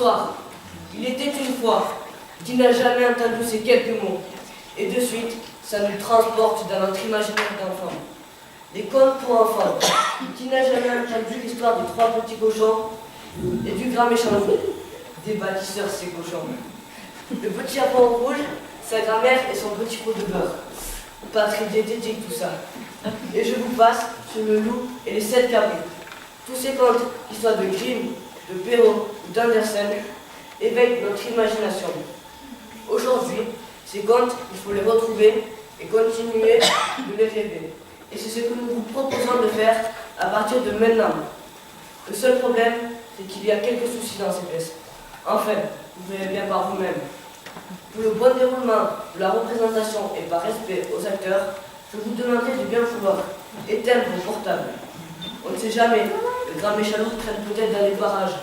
Bonsoir. Il était une fois. Qui n'a jamais entendu ces quelques mots? Et de suite, ça nous transporte dans notre imaginaire d'enfant. Les contes pour enfants. Qui n'a jamais entendu l'histoire des trois petits cochons et du grand méchant loup? Des bâtisseurs, ces cochons. Le petit chaperon rouge, sa grand-mère et son petit pot de beurre. Pas très diététique tout ça. Et je vous passe sur le loup et les 7 cabrits. Tous ces contes, qu'ils soient de Grimm, de Perrault ou d'Andersen, éveillent notre imagination. Aujourd'hui, ces contes, il faut les retrouver et continuer de les rêver. Et c'est ce que nous vous proposons de faire à partir de maintenant. Le seul problème, c'est qu'il y a quelques soucis dans ces pièces. Enfin, vous verrez bien par vous-même. Pour le bon déroulement de la représentation et par respect aux acteurs, je vous demanderai de bien vouloir éteindre vos portables. On ne sait jamais, le grand méchant loup traîne peut-être dans les barrages.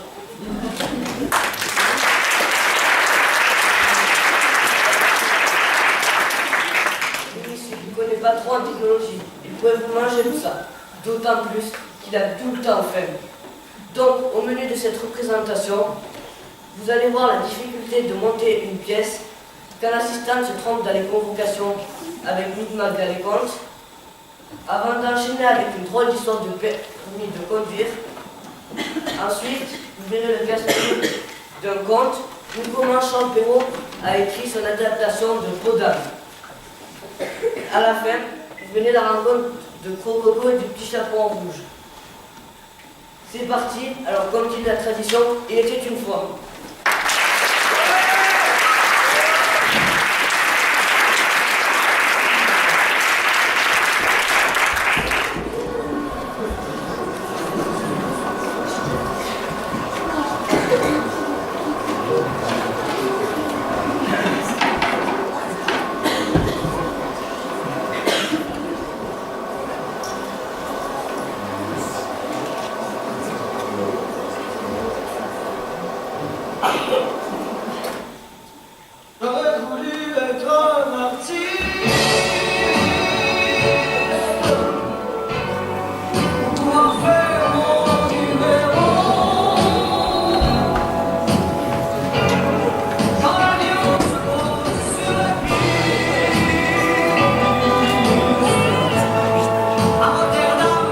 Celui-ci ne connaît pas trop en technologie. Il pourrait vous manger tout ça. D'autant plus qu'il a tout le temps faim. Donc, au menu de cette représentation, vous allez voir la difficulté de monter une pièce quand l'assistante se trompe dans les convocations avec Micmac dans les contes, avant d'enchaîner avec une drôle d'histoire de permis de conduire. Ensuite, vous verrez le casse-tête d'un conte où comment Charles Perrault a écrit son adaptation de Peau d'âne. À la fin, vous verrez la rencontre de Crococo et du petit chaperon rouge. C'est parti, alors comme dit la tradition, il était une fois. J'aurais voulu être un artiste pour pouvoir faire mon numéro quand l'avion se pose sur la piste à Rotterdam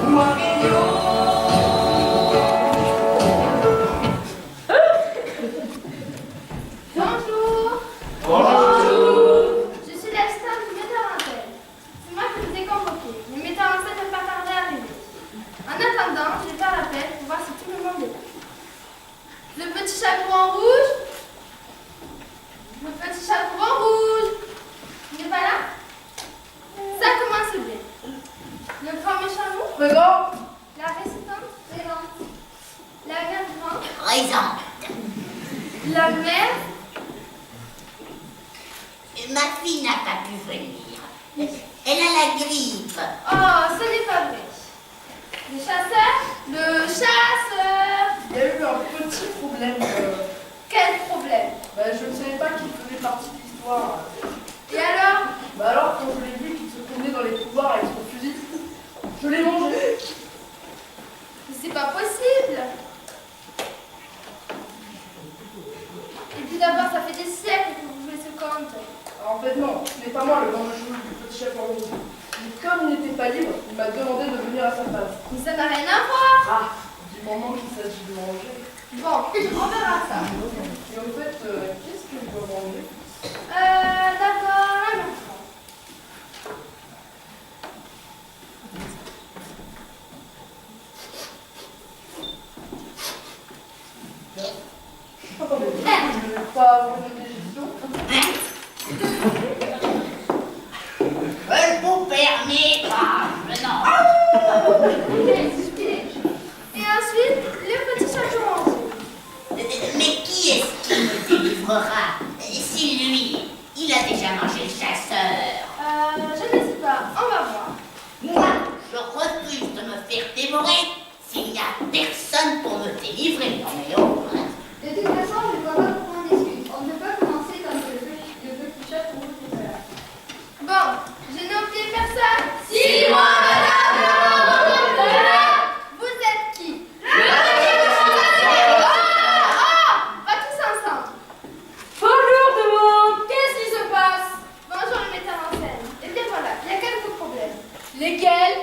ou à Rio. Bonjour. Bonjour. Je suis l'assistante du metteur en scène. C'est moi qui vous ai convoqué. Le metteur en scène ne pas tarder à arriver. En attendant, je vais faire l'appel pour voir si tout le monde est là. Le petit chaperon rouge. Le petit chaperon rouge. Il n'est pas là? Ça commence bien. Le grand méchant loup. Présent. La récitante. Présente. La mère grande. Présente. La mère. Ma fille n'a pas pu venir. Elle a la grippe. Oh, ce n'est pas vrai. Le chasseur. Le chasseur. Il y a eu un petit problème. Quel problème? Je ne savais pas qu'il faisait partie de l'histoire. Et alors? Alors, quand je l'ai vu qu'il se promenait dans les couloirs avec son fusil, je l'ai mangé. Mais c'est pas possible. Et puis d'abord, ça fait des siècles que vous jouez ce conte. Alors, en fait, non, ce n'est pas moi le grand méchant du petit chef en rouge. Mais comme il n'était pas libre, il m'a demandé de venir à sa place. Mais ça n'a rien à voir. Ah, du moment qu'il s'agit de manger. Bon, on verra ça. Et en fait, qu'est-ce que je dois manger? D'accord, un instant. Attendez, je ne vais pas avoir de digestion. Je vous permets pas. Non. Et ensuite, le petit chaperon rouge. Mais qui est-ce qui me délivrera? Si lui, il a déjà mangé le chasseur. Je ne sais pas, on va voir. Moi, je refuse de me faire dévorer s'il n'y a personne pour me délivrer. Non mais oh, hein. De toute façon, je ne vois pas pourquoi on discute. On ne peut pas Lesquels?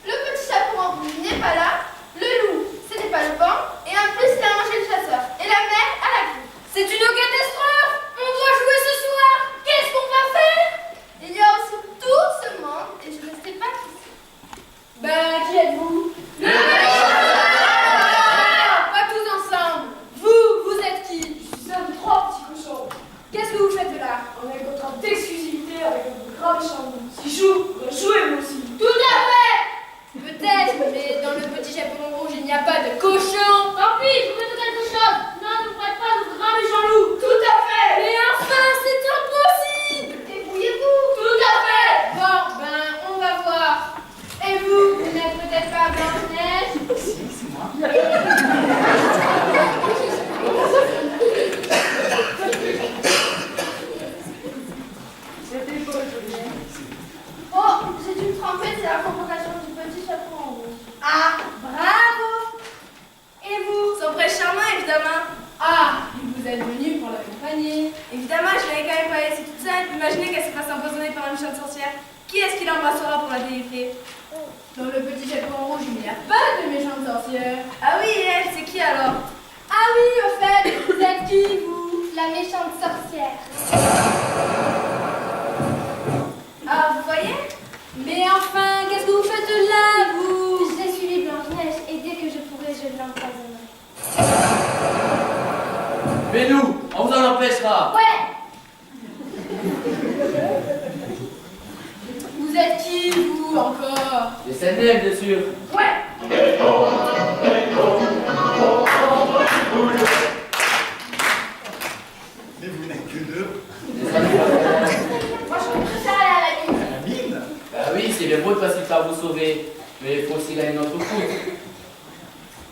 Le petit chapeau en rouge n'est pas là, le loup, ce n'est pas le vent, et en plus il a mangé le chasseur, et la mère à la coupe. C'est une catastrophe! On doit jouer ce soir! Qu'est-ce qu'on va faire? Il y a aussi tout ce monde, et je ne sais pas qui c'est. Ben, qui êtes-vous? Pas tous ensemble! Vous êtes qui? Je suis un des trois petits cochons. Qu'est-ce que vous faites là? On a un contrat d'exclusivité avec un grand méchant loup. S'il joue, on va jouer nous aussi. Tout à fait! Peut-être, mais dans le petit chapeau rouge, il n'y a pas de cochon! Tant pis, trouvez-nous quelque chose! Non, ne prête pas de grand méchant loup! Tout à fait. Mais enfin, c'est impossible! Débrouillez-vous. Tout à fait! Bon, ben, on va voir. Et vous n'êtes peut-être pas Blanche-Neige? Si, c'est moi. C'était beau, Julien. Oh, j'ai dû me tromper, c'est la convocation du petit chapeau en rouge. Ah, bravo! Et vous? Son prêtre charmant, évidemment. Ah, vous êtes venu pour l'accompagner. Évidemment, je l'avais quand même pas laissée toute seule. Imaginez qu'elle se fasse empoisonner par une méchante sorcière. Qui est-ce qui l'embrassera pour la délivrer? Dans le petit chapeau en rouge, il n'y a pas de méchante sorcière. Ah oui, et elle, c'est qui alors? Ah oui, au fait, vous êtes qui, vous? La méchante sorcière. Ah, vous voyez? Mais enfin, qu'est-ce que vous faites là, vous? J'ai suivi Blanche-Neige et dès que je pourrai, je l'empoisonnerai. Mais nous, on vous en empêchera. Ouais! Vous êtes qui, vous, encore? Les SNL, bien sûr. Ouais! Mais vous n'êtes que deux. Moi, je préfère aller à la mine. La mine. Bah oui, c'est bien beau de passer par vous sauver. Mais il faut aussi gagner notre coût.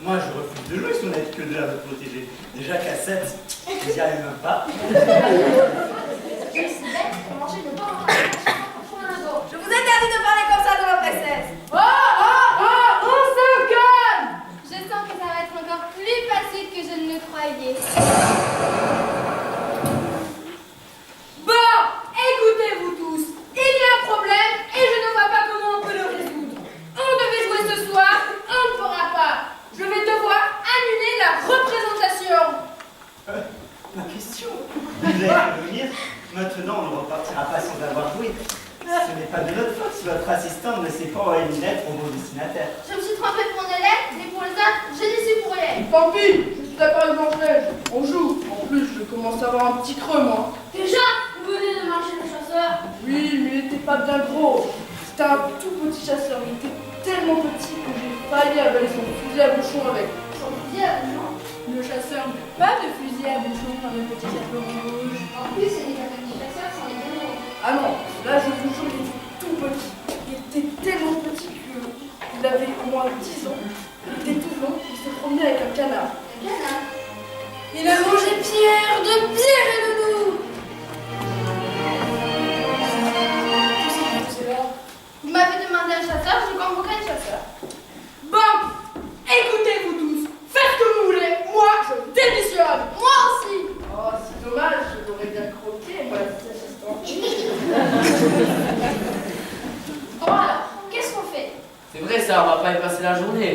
Moi, je refuse de jouer si vous n'êtes que deux à vous protéger. Déjà qu'à 7, vous n'y arrivez même pas. Je suis bête pour manger de porc. Je vous interdis de parler comme ça de ma princesse. On se calme! Je sens que ça va être encore plus facile que je ne le croyais. Bon, écoutez-vous tous. Il y a un problème et je ne vois pas comment on peut le résoudre. On devait jouer ce soir, on ne pourra pas. Je vais devoir annuler la représentation. Ma question. Vous allez venir. Maintenant, on ne repartira pas sans avoir joué. Ce n'est pas de notre faute si votre assistante ne sait pas envoyer une lettre au bon destinataire. Je me suis trompée pour mon élève, mais pour les autres, je n'y suis pour rien. Tant pis, je suis d'accord avec Blanche-Neige. On joue. En plus, je commence à avoir un petit creux, moi. Déjà, vous venez de marcher le chasseur. Oui, mais il n'était pas bien gros. C'était un tout petit chasseur. Il était tellement petit que j'ai failli avaler son fusil à bouchon avec. Son fusil à bouchon. Le chasseur n'a pas de fusil à bouchon comme le petit chapeau rouge. En plus, c'est des petits chasseurs, c'en est bien gros. Ah non, là je vous jure, il était tout petit. Il était tellement petit qu'il avait au moins 10 ans. Il était tout blanc, il se promenait avec un canard. Un canard. Il a mangé Pierre de Pierre et le loup. C'est là. Vous m'avez demandé un chasseur, je convoquerai un chasseur. Bon, écoutez-vous tous. Faites ce que vous voulez. Moi, je démissionne. Moi aussi. Oh, c'est dommage, je l'aurais bien croqué, moi, cette assistante. Bon alors, qu'est-ce qu'on fait? C'est vrai ça, on va pas y passer la journée.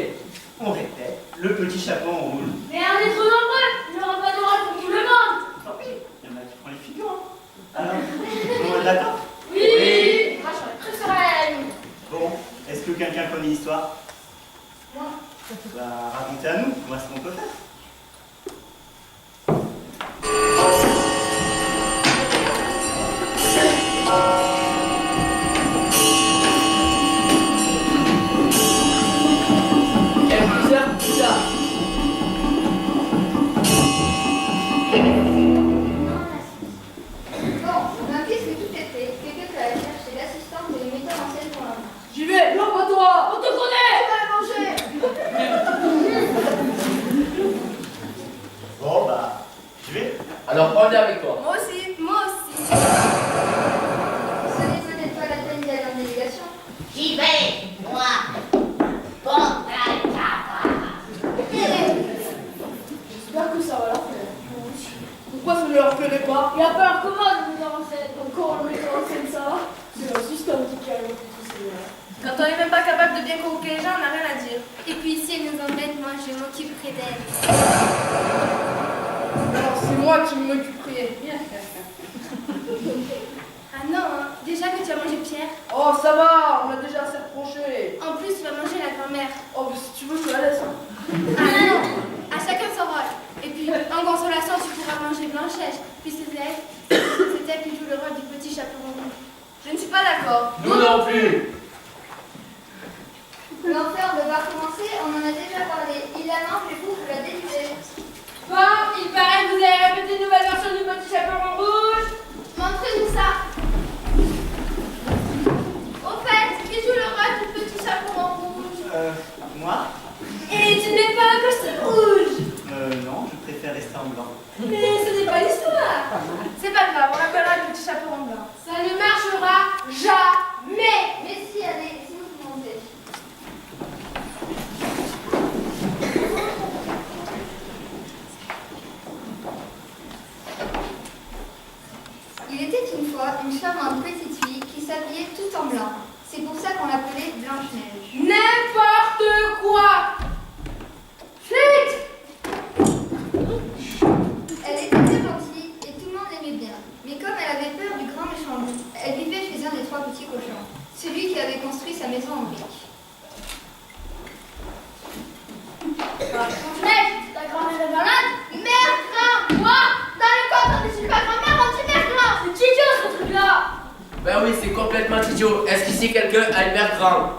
On répète, le petit chapeau en rouge. Mais on est trop nombreux. Il n'y aura pas d'oral pour tout le monde. Tant pis, il y en a qui font les figures. Alors, on est d'accord? Oui. Moi, j'aurais préféré aller à la mine. Bon, est-ce que quelqu'un connaît l'histoire? Moi. Bah, racontez à nous, voilà ce qu'on peut faire. Bon, on a vu que tout est fait. Quelqu'un qui allait chercher l'assistante et les metteurs en scène pour la marche. J'y vais, non, pas toi. On te connaît. Tu vas manger. Bon, bah, j'y vais. Alors on est avec toi. Moi aussi. Moi aussi. Ce n'est peut-être pas la peine d'y aller en délégation. J'y vais, moi. Bon, J'espère que ça va leur plaire. Pourquoi ça ne leur plairait pas? Il a peur comment de nous en scène? Encore le metteur en scène, ça? C'est l'assistante qui a évoqué tout ça. Quand on veut bien convoquer les gens, on n'a rien à dire. Et puis si elle nous emmène, moi je m'occuperai d'elle. Alors c'est moi qui m'occuperai. Ah non, hein. Déjà que tu as mangé Pierre. Oh ça va, on a déjà assez reproché. En plus, tu vas manger la grand-mère. Oh mais si tu veux, je te la laisse. Hein. Ah non, à chacun son rôle. Et puis, en consolation, tu pourras manger Blanche-Neige, puisque c'est elle qui joue le rôle du petit chaperon rouge. Je ne suis pas d'accord. Nous non plus. L'enfer va commencer, on en a déjà parlé. Il annonce et vous la déduisez. Bon, il paraît que vous avez répété une nouvelle version du petit chaperon rouge. Montrez-nous ça. Au fait, qui joue le rôle du petit chaperon rouge? Moi Et tu n'es pas un costume rouge. Non, je préfère rester en blanc. Mais ce n'est pas l'histoire. C'est pas grave, on l'appellera le petit chaperon blanc. Ça ne marchera jamais. Mais si, allez, si vous montez. Il était une fois une charmante petite fille qui s'habillait tout en blanc. C'est pour ça qu'on l'appelait Blanche-Neige. N'importe quoi. Chut. Elle était très gentille et tout le monde l'aimait bien. Mais comme elle avait peur du grand méchant loup, elle vivait chez un des trois petits cochons, celui qui avait construit sa maison en briques. Blanche-Neige, ta grand-mère est malade? Mère grand. Moi, dans le corps, quand je suis pas grand-mère, on dit mère grand. C'est idiot ce truc-là. Ben oui, c'est complètement idiot. Est-ce qu'ici quelqu'un a une mère grande?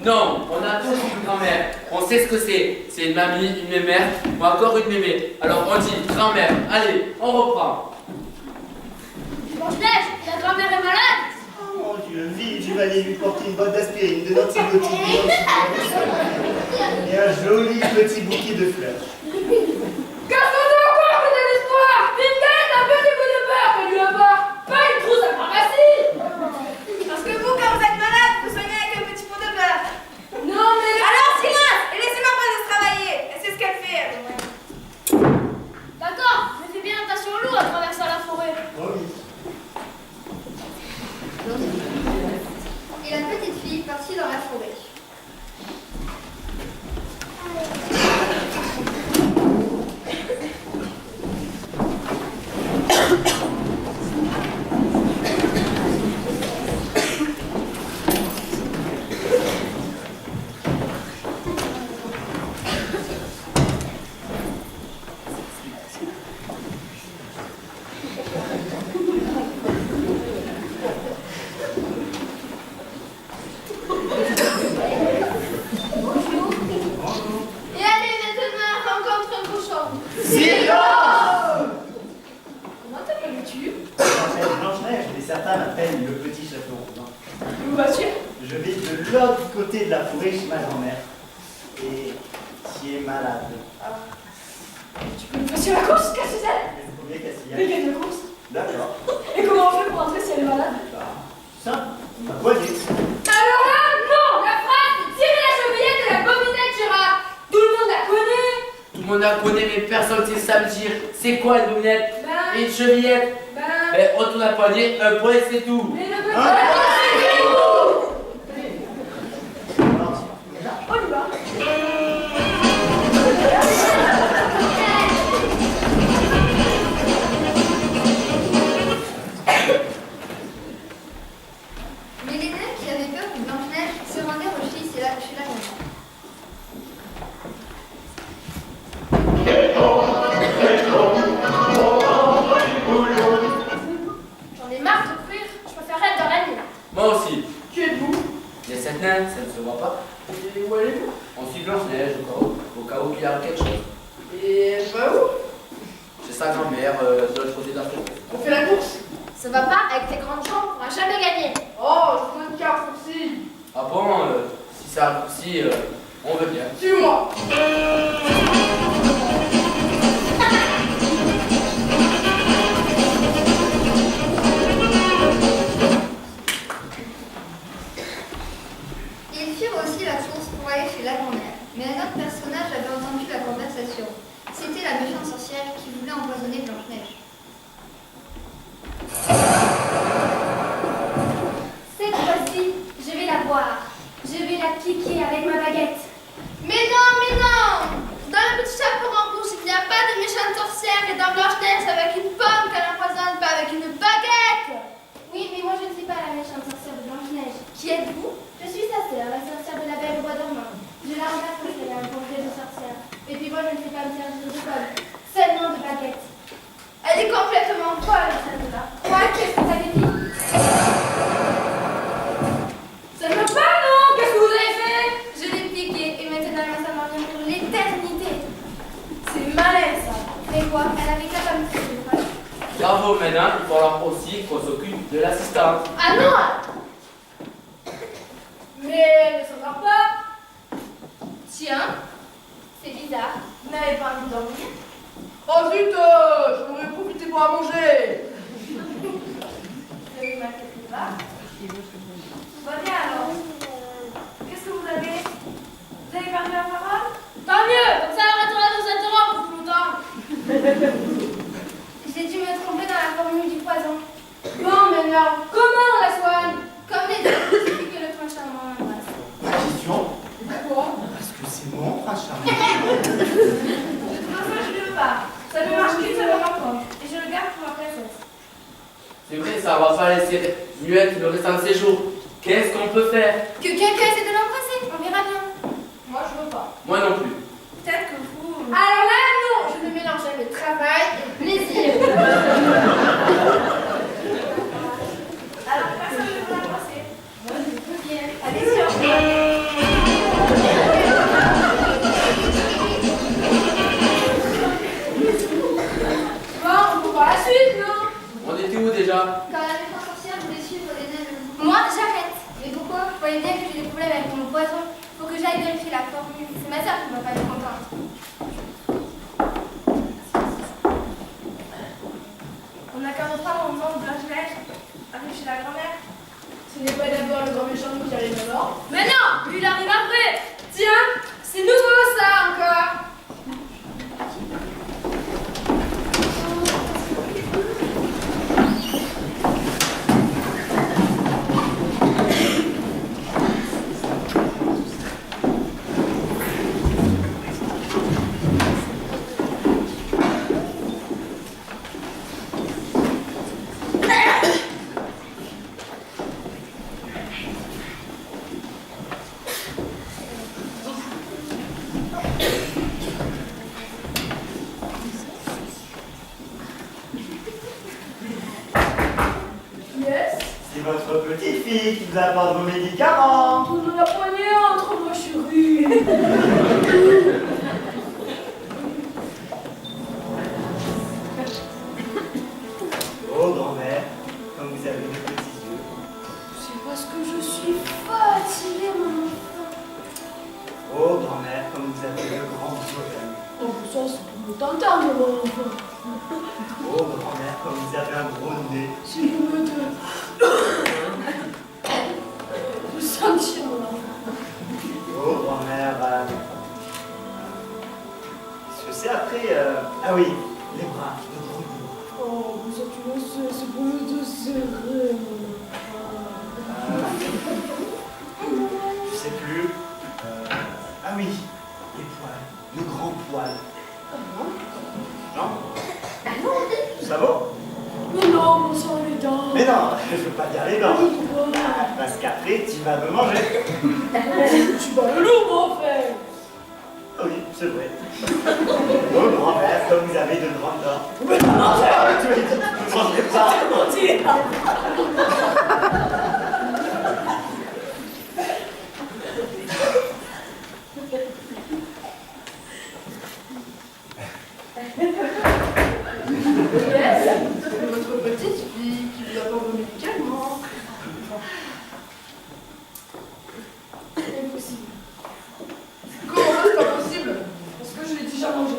Non, on a tous une grand-mère. On sait ce que c'est. C'est une mamie, une mémère ou encore une mémé. Alors on dit grand-mère. Allez, on reprend. Blanche-Neige, ta grand-mère est malade? Oh mon Dieu, vite, je vais aller lui porter une botte d'aspirine, de l'antibiotique, et un joli petit bouquet de fleurs. Qu'est-ce qu'on a encore fait de l'espoir? Une galette, un petit peu de beurre, que lui apporte. Pas une trousse à pharmacie. Parce que vous, quand vous êtes malade, vous soignez avec un petit pot de beurre. Non mais... Alors silence et laissez-moi pas de travailler. Et c'est ce qu'elle fait. D'accord, mais fais bien attention au loup en traversant la forêt. Oh oui. Et la petite fille partit dans la forêt. Et allez maintenant, rencontre un cochon. Comment t'appelles-tu? Blanche-Neige, mais certains l'appellent le petit chaperon blanc. Où vas-tu? Je vais de l'autre côté de la forêt chez ma grand-mère, et qui est malade. Tu peux me passer la course, Casse-Suzanne? Combien Mais Cassia? gagne la course. D'accord. Et comment on fait pour entrer si elle est malade? Simple, ma poignée. Alors là, non. La phrase, tirer la chevillette de la gominette Gérard. Tout le monde la connaît. Tout le monde la connaît, mais personne ne sait me dire. C'est quoi une gominette? Ben, Et une chevillette? Ben, on tourne la poignée, un point et c'est tout. mais ne peut Hein? pas. On y va. Mais les nains qui avaient peur de Blanche-Neige se rendirent chez la grand-mère. J'en ai marre de courir. Je préfère être dans la nuit. Moi aussi. Qui êtes-vous? Il y a cette naine, ça ne se voit pas. Et où allez-vous? On suit Blanche-Neige au cas où il y a quelque chose. Et elle va où? Chez sa grand-mère, de l'autre côté de la forêt. On fait la course? Ça va pas, avec tes grandes jambes, on pourra jamais gagner. Oh, je veux une carte aussi. Ah bon, si ça raccourci, on veut bien. Suis-moi. Ils firent aussi la course pour aller chez la grand-mère. Mais un autre personnage avait entendu la conversation. C'était la méchante sorcière qui voulait empoisonner Blanche-Neige. Cette fois-ci, je vais la voir. Je vais la piquer avec ma baguette. Mais non, mais non! Dans le petit chapeau en rouge, il n'y a pas de méchante sorcière et dans Blanche-Neige avec une pomme qu'elle empoisonne, pas avec une baguette! Oui, mais moi je ne suis pas la méchante sorcière de Blanche-Neige. Qui êtes-vous? Je suis sa sœur, la sorcière de la Belle au Bois dormant. Je la remplace parce qu'elle a un congrès de sorcière. Et puis moi je ne sais pas me servir de pomme, seulement de baguette. Elle est complètement folle, celle-là. Quoi? Qu'est-ce que vous avez dit? Ça ne va pas, non? Qu'est-ce que vous avez fait? Je l'ai piquée et maintenant elle va s'endormir pour l'éternité. C'est malin, ça. Mais quoi? Elle avait qu'à pas me faire de pomme. Bravo, maintenant, il faut alors aussi qu'on s'occupe de l'assistante. Ah non! Mais elle ne s'endort pas. Tiens, c'est bizarre. Vous n'avez pas envie de dormir? Oh zut, j'aurais profité pour à manger. Ne vous m'inquiétez pas. Tout va bien alors. Qu'est-ce que vous avez? Vous avez perdu la parole? Tant mieux, comme ça elle arrêtera de s'interrompre pour plus longtemps. J'ai dû me tromper dans la formule du poison. Bon, mais non, comment on la soigne? Comme les autres, il suffit que le prince charmant l'embrasse. Ma question? Pourquoi? Parce que c'est mon prince charmant. De toute façon, je ne veux pas. Ça ne marche qu'une seule fois. Et je le garde pour ma princesse. C'est vrai, ça va pas laisser muette le restant de ses jours. Qu'est-ce qu'on peut faire? Que quelqu'un essaie de l'embrasser, on verra bien. Moi, je veux pas. Moi non plus. Peut-être que vous... Alors là, non, je ne mélange jamais travail et plaisir. Alors, personne ne veut l'embrasser. Moi, je peux bien. Allez-y, au revoir. Bon, on peut voir la suite, non? On était où déjà? Quand la méchante sorcière voulait suivre les nains. Moi, j'arrête. Mais pourquoi? Vous voyez bien que j'ai des problèmes avec mon poison. Faut que j'aille vérifier la formule. C'est ma soeur qui va pas être contente. On n'a qu'à reprendre au moment où Blanche-Neige arrive chez la grand-mère. Ce n'est pas d'abord le grand méchant qui arrive d'abord. Mais non, lui il arrive après. Tiens, c'est nouveau ça encore. Yes. C'est votre petite fille qui vous apporte vos médicaments. On nous l'a poignée entre vos chéris. Oh, grand-mère, comme vous avez de petits yeux. C'est parce que je suis fatiguée, mon enfant. Oh, grand-mère, comme vous avez de grands yeux. Oh, ça, c'est pour me t'entendre, mon enfant. Oh, grand-mère, comme vous avez un gros nez. Si vous me de sentir, mon enfant. Oh, grand-mère, qu'est-ce que c'est après Ah oui, les bras, le gros bras. Oh, vous êtes une osseuse, c'est pour me te serrer, mon Je sais plus. Ah oui, les poils, le grand poil. Non? Ça vaut? Mais non, mon sang, les dents. Mais non, je veux pas dire les dents. Pourquoi? Parce qu'après, tu vas me manger. Tu vas le loup, mon frère. Ah oui, c'est vrai. Oh, grand-mère, comme vous avez de grandes dents. Mais non, Tu m'as dit, vous ne mangerez pas. Yes, c'est votre petite fille qui vous apporte vos médicaments. Impossible. Comment ça, c'est pas possible? Parce que je l'ai déjà mangé.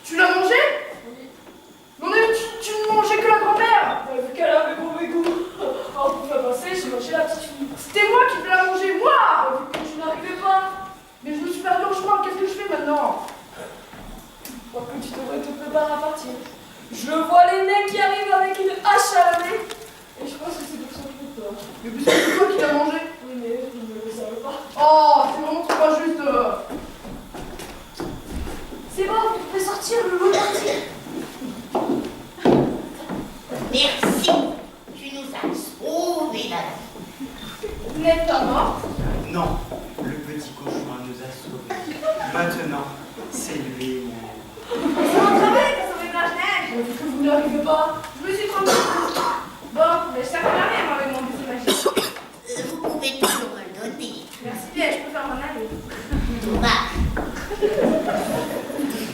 Tu l'as mangé? Oui. Non mais tu ne mangeais que la grand-mère. Vu qu'elle avait mauvais goût. Oh, pour faire passer, j'ai mangé la petite fille. C'était moi qui devais la manger, moi! Vu que tu n'arrivais pas. Mais je me suis perdu en chemin, qu'est-ce que je fais maintenant? Je crois que tu devrais te préparer à partir. Je vois les mecs qui arrivent avec une hache à la main. Et je pense que c'est pour ça que j'ai peur. Mais puisque c'est toi qui l'as mangé. Oui, mais je ne le savais moi. Non, le petit cochon nous a sauvés. Maintenant, c'est lui. C'est mon travail de sauver Blanche-Neige. Que vous n'arrivez pas. Je me suis trompée. Bon, mais ça ne fait rien avec mon baiser magique. Vous pouvez toujours me le donner. Merci bien, je peux faire mon aller. Dommage.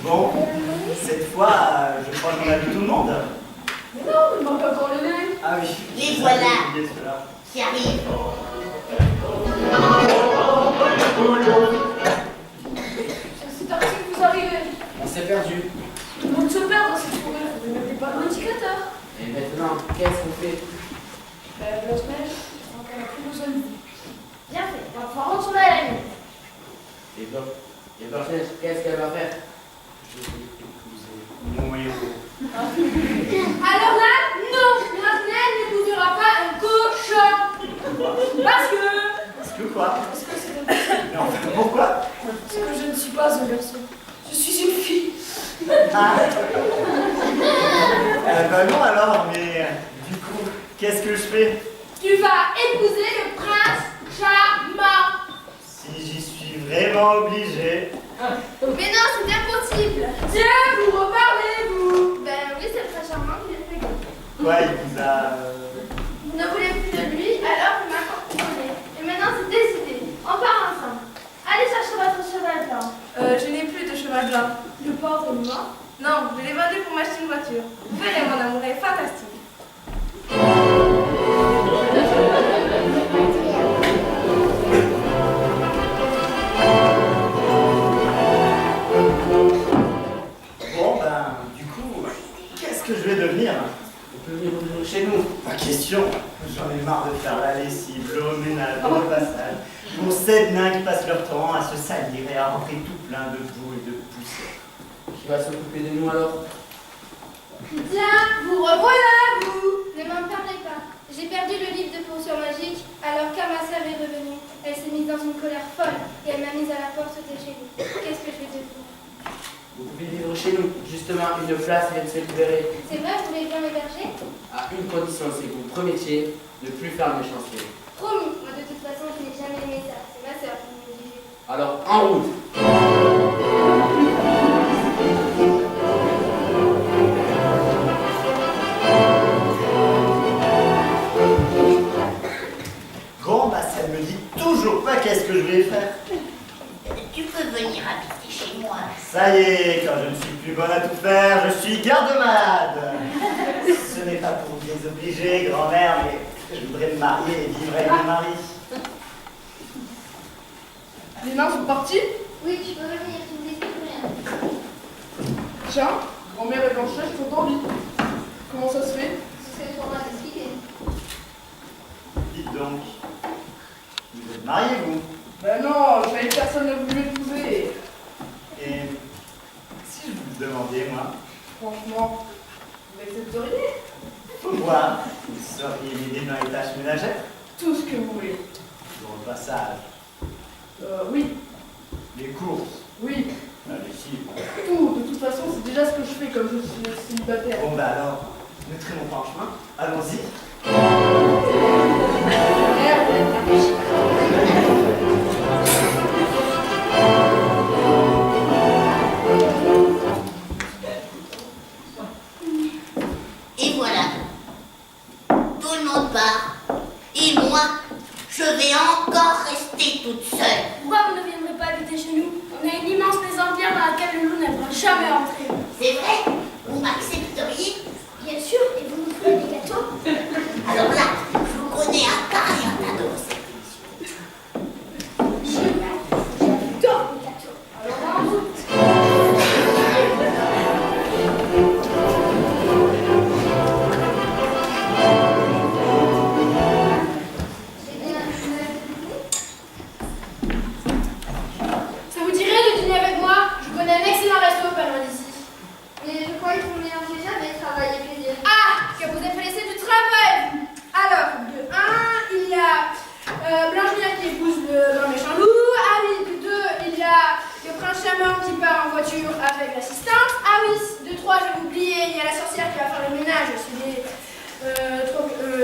Bon, cette fois, je crois qu'on a vu tout le monde. Mais non, il manque encore le nain. Ah oui. Les voilà. J'ai oublié cela. Qui arrive. C'est ainsi que vous arrivez. On s'est perdu. Tout le monde se perd dans cette forêt. Vous ne mettez pas d'indicateur. Et maintenant, qu'est-ce qu'on fait? Blanche-Neige, je crois qu'elle a plus besoin de vous. Bien fait, on va pouvoir retourner à la nuit. Et Blanche-Neige, qu'est-ce qu'elle va faire? Je vais épouser Mon héros. Alors là, non, Blanche-Neige n'épousera pas un cochon. Parce que Quoi? Parce que c'est impossible. Mais enfin, pourquoi? Parce que je ne suis pas un garçon. Je suis une fille. Ah bah non alors, mais du coup, qu'est-ce que je fais? Tu vas épouser le prince charmant. Si j'y suis vraiment obligé. Mais non, c'est impossible. Tiens, vous reparlez, vous. Ben oui, c'est très charmant qu'il est fait. Quoi, il vous a... Vous ne voulez plus de lui, alors il m'a compris. Et maintenant, c'est décidé. On part ensemble. Allez chercher votre cheval blanc. Je n'ai plus de cheval blanc. Le pauvre est mort. Non, je l'ai vendu pour m'acheter une voiture. Vous verrez, mon amour est fantastique. Bon ben, du coup, qu'est-ce que je vais devenir? On peut venir chez nous. Pas question. J'en ai marre de faire la lessive, le ménage, le passage. Pour 7 nains qui passent leur temps à se salir et à rentrer tout plein de boue et de poussière. Qui va s'occuper de nous alors? Tiens, vous revoilà, vous. Ne m'en parlez pas. J'ai perdu le livre de potions magiques, alors quand ma sœur est revenue, elle s'est mise dans une colère folle et elle m'a mise à la porte de chez nous. Qu'est-ce que je vais devenir? Vous pouvez vivre chez nous. Justement, une place vient de se libérer. C'est vrai, vous voulez bien l'héberger? À une condition, c'est que vous promettiez de plus faire de méchanceté. Promis. Moi, de toute façon, je n'ai jamais aimé ça. C'est ma sœur qui me le disait. Alors, en route. Bon, bah ça me dit toujours pas qu'est-ce que je vais faire. Tu peux venir habiter chez moi. Ça y est, quand je ne suis plus bonne à tout faire, je suis garde-malade. Ce n'est pas pour vous désobliger, grand-mère, mais je voudrais me marier et vivre avec mon mari. Les nains sont partis. Oui, tu peux revenir, tu ne dis plus rien. Tiens, grand-mère et Blanche-Neige sont en vie. Comment ça se fait? C'est pour moi d'expliquer. Dites donc, vous êtes mariés, vous? Ben non, je savais que personne ne voulait m'épouser. Et si je vous le demandais, moi, Franchement, vous accepteriez? pourquoi vous seriez l'idée dans les tâches ménagères? Tout ce que vous voulez. Dans le passage, Oui, les courses, oui, la lessive. tout. De toute façon, c'est déjà ce que je fais comme je suis célibataire. Bon, bah alors, ne traînons pas en chemin, allons-y. Et voilà. Tout le monde part. Et moi, je vais encore rester toute seule. Pourquoi vous ne viendrez pas habiter chez nous? On a une immense maison en pierre dans laquelle le loup n'aimera jamais entrer. C'est vrai? Vous m'accepteriez? Bien sûr, et vous nous ferez des gâteaux? Alors là, je vous connais un tas et un tas de recettes. Génial, j'adore les gâteaux. Alors en route. Eh bien, Ça vous dirait de dîner avec moi? Je connais un excellent resto pas loin d'ici. mais je croyais qu'on mélangeait jamais travail et plaisir. Ah, que vous avez laissé du travail. Alors, de 1, il y a Blanche-Neige qui épouse le grand méchant loup. Ah oui, de 2, il y a le prince charmant qui part en voiture avec l'assistante. Ah oui, de 3, j'ai oublié, il y a la sorcière qui va faire le ménage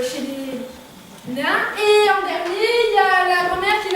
chez les nains. Et en dernier, il y a la grand-mère qui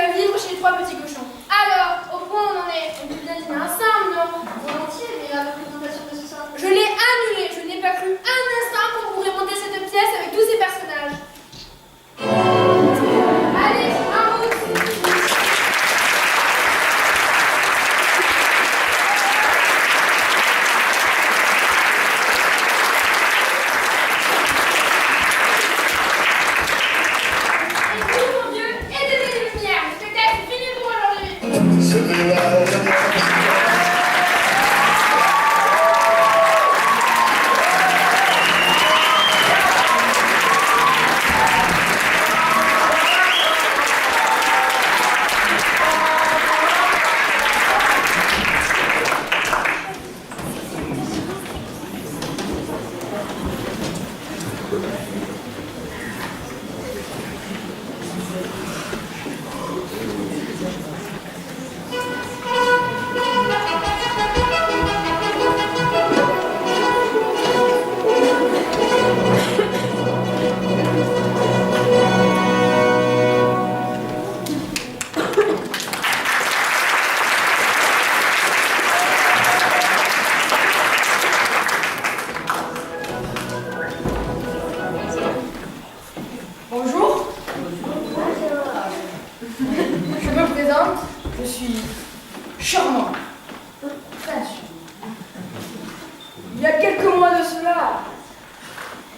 Bonjour. Je me présente, je suis charmant. Très charmant. Il y a quelques mois de cela,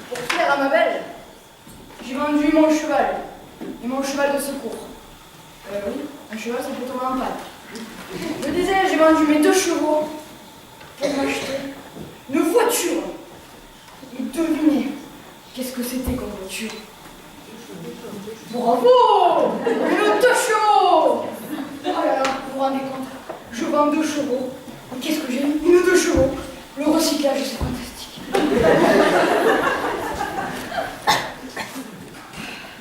pour plaire à ma belle, j'ai vendu mon cheval et mon cheval de secours. Oui, un cheval ça peut tomber en panne. Je disais, j'ai vendu mes 2 chevaux pour m'acheter une voiture. Et devinez, qu'est-ce que c'était comme voiture? Bravo! Une 2 chevaux! Oh là là, vous vous rendez compte? Je vends 2 chevaux. Et qu'est-ce que j'ai? Une 2 chevaux. Le recyclage, c'est fantastique.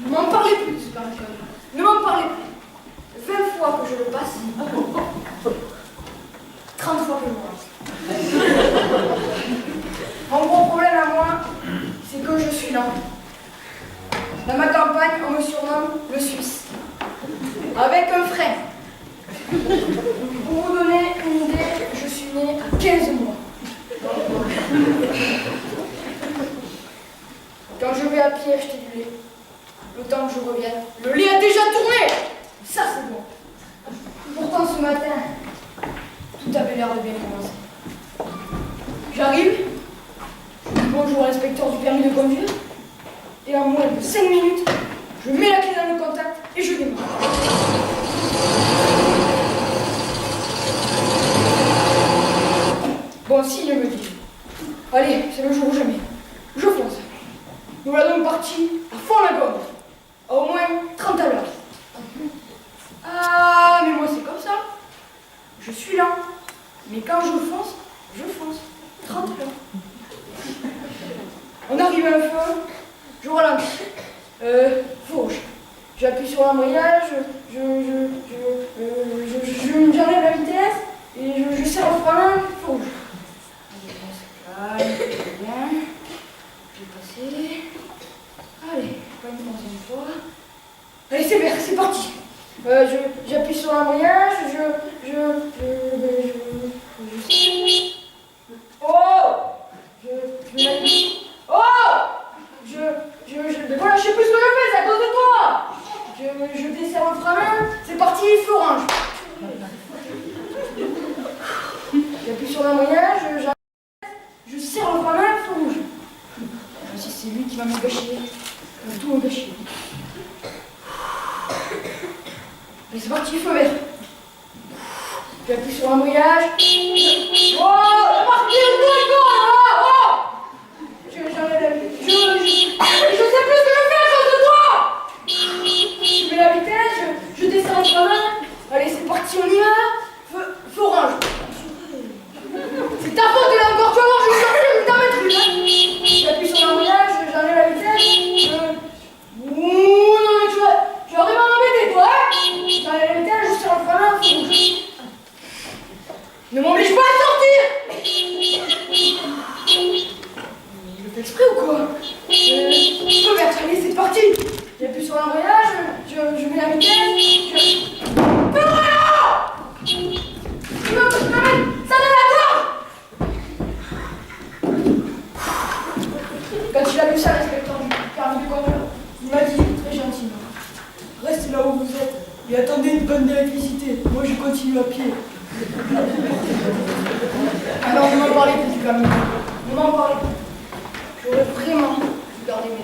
Ne m'en parlez plus de ce parfum. Ne m'en parlez plus. 20 fois que je le passe. 30 fois que je le passe. Mon gros problème à moi, c'est que je suis lent. Dans ma campagne, on me surnomme le Suisse. Avec un frein. Pour vous donner une idée, je suis née à 15 mois. Quand je vais à pied acheter du lait, le temps que je revienne, le lait a déjà tourné. Ça, c'est bon. Pourtant, ce matin, tout avait l'air de bien commencer. J'arrive, je dis bonjour à l'inspecteur du permis de conduire, et en moins de 5 minutes, je mets la clé dans le contact et je démarre. Bon, si, il me dit. Allez, c'est le jour ou jamais. Je fonce. Nous voilà donc partis à fond la gomme. À au moins 30 à l'heure. Ah, mais moi c'est comme ça. Je suis lent. Mais quand je fonce. 30 à l'heure. On arrive à un feu. Je ralentis. Feu rouge. J'appuie sur l'embrayage. J'enlève la vitesse. Et je serre le frein. Feu rouge. Allez, bien. Je vais passer. Allez, pas une troisième fois. Allez, c'est vert, c'est parti. J'appuie sur l'embrayage, voilà, je sais plus ce que je fais, c'est à cause de toi. Je desserre le frein, c'est parti, feu orange. J'appuie sur l'embrayage, je serre le frein, feu rouge. Si c'est lui qui va me gâcher, il va tout me gâcher. Allez, c'est parti, feu vert. J'appuie sur l'embrayage. Oh, c'est parti, j'enlève la vitesse. Je sais plus ce que je fais à cause de toi. Je mets la vitesse, je descends le frein. Allez, c'est parti, on y va. Feu orange. C'est ta faute, là encore, tu vas voir, je vais sortir, je vais t'en mettre une. J'appuie sur l'embrayage, j'enlève la vitesse. Ouh, non, mais tu vas vraiment m'embêter, toi, hein. J'enlève la vitesse, je serre le frein, feu rouge. Ne m'oblige pas à sortir. Je le fais exprès ou quoi? Feu vert, allez, c'est parti. J'appuie sur l'embrayage, je mets la vitesse. Feu orange. Tu veux que je te mette ça dans la gorge? Quand il a vu ça, l'inspecteur du permis de conduire, il m'a dit très gentiment: restez là où vous êtes et attendez une bonne d'électricité. Moi, je continue à pied. Alors, ne m'en parlez plus du permis. Ne m'en parlez plus. J'aurais vraiment dû garder mes deux.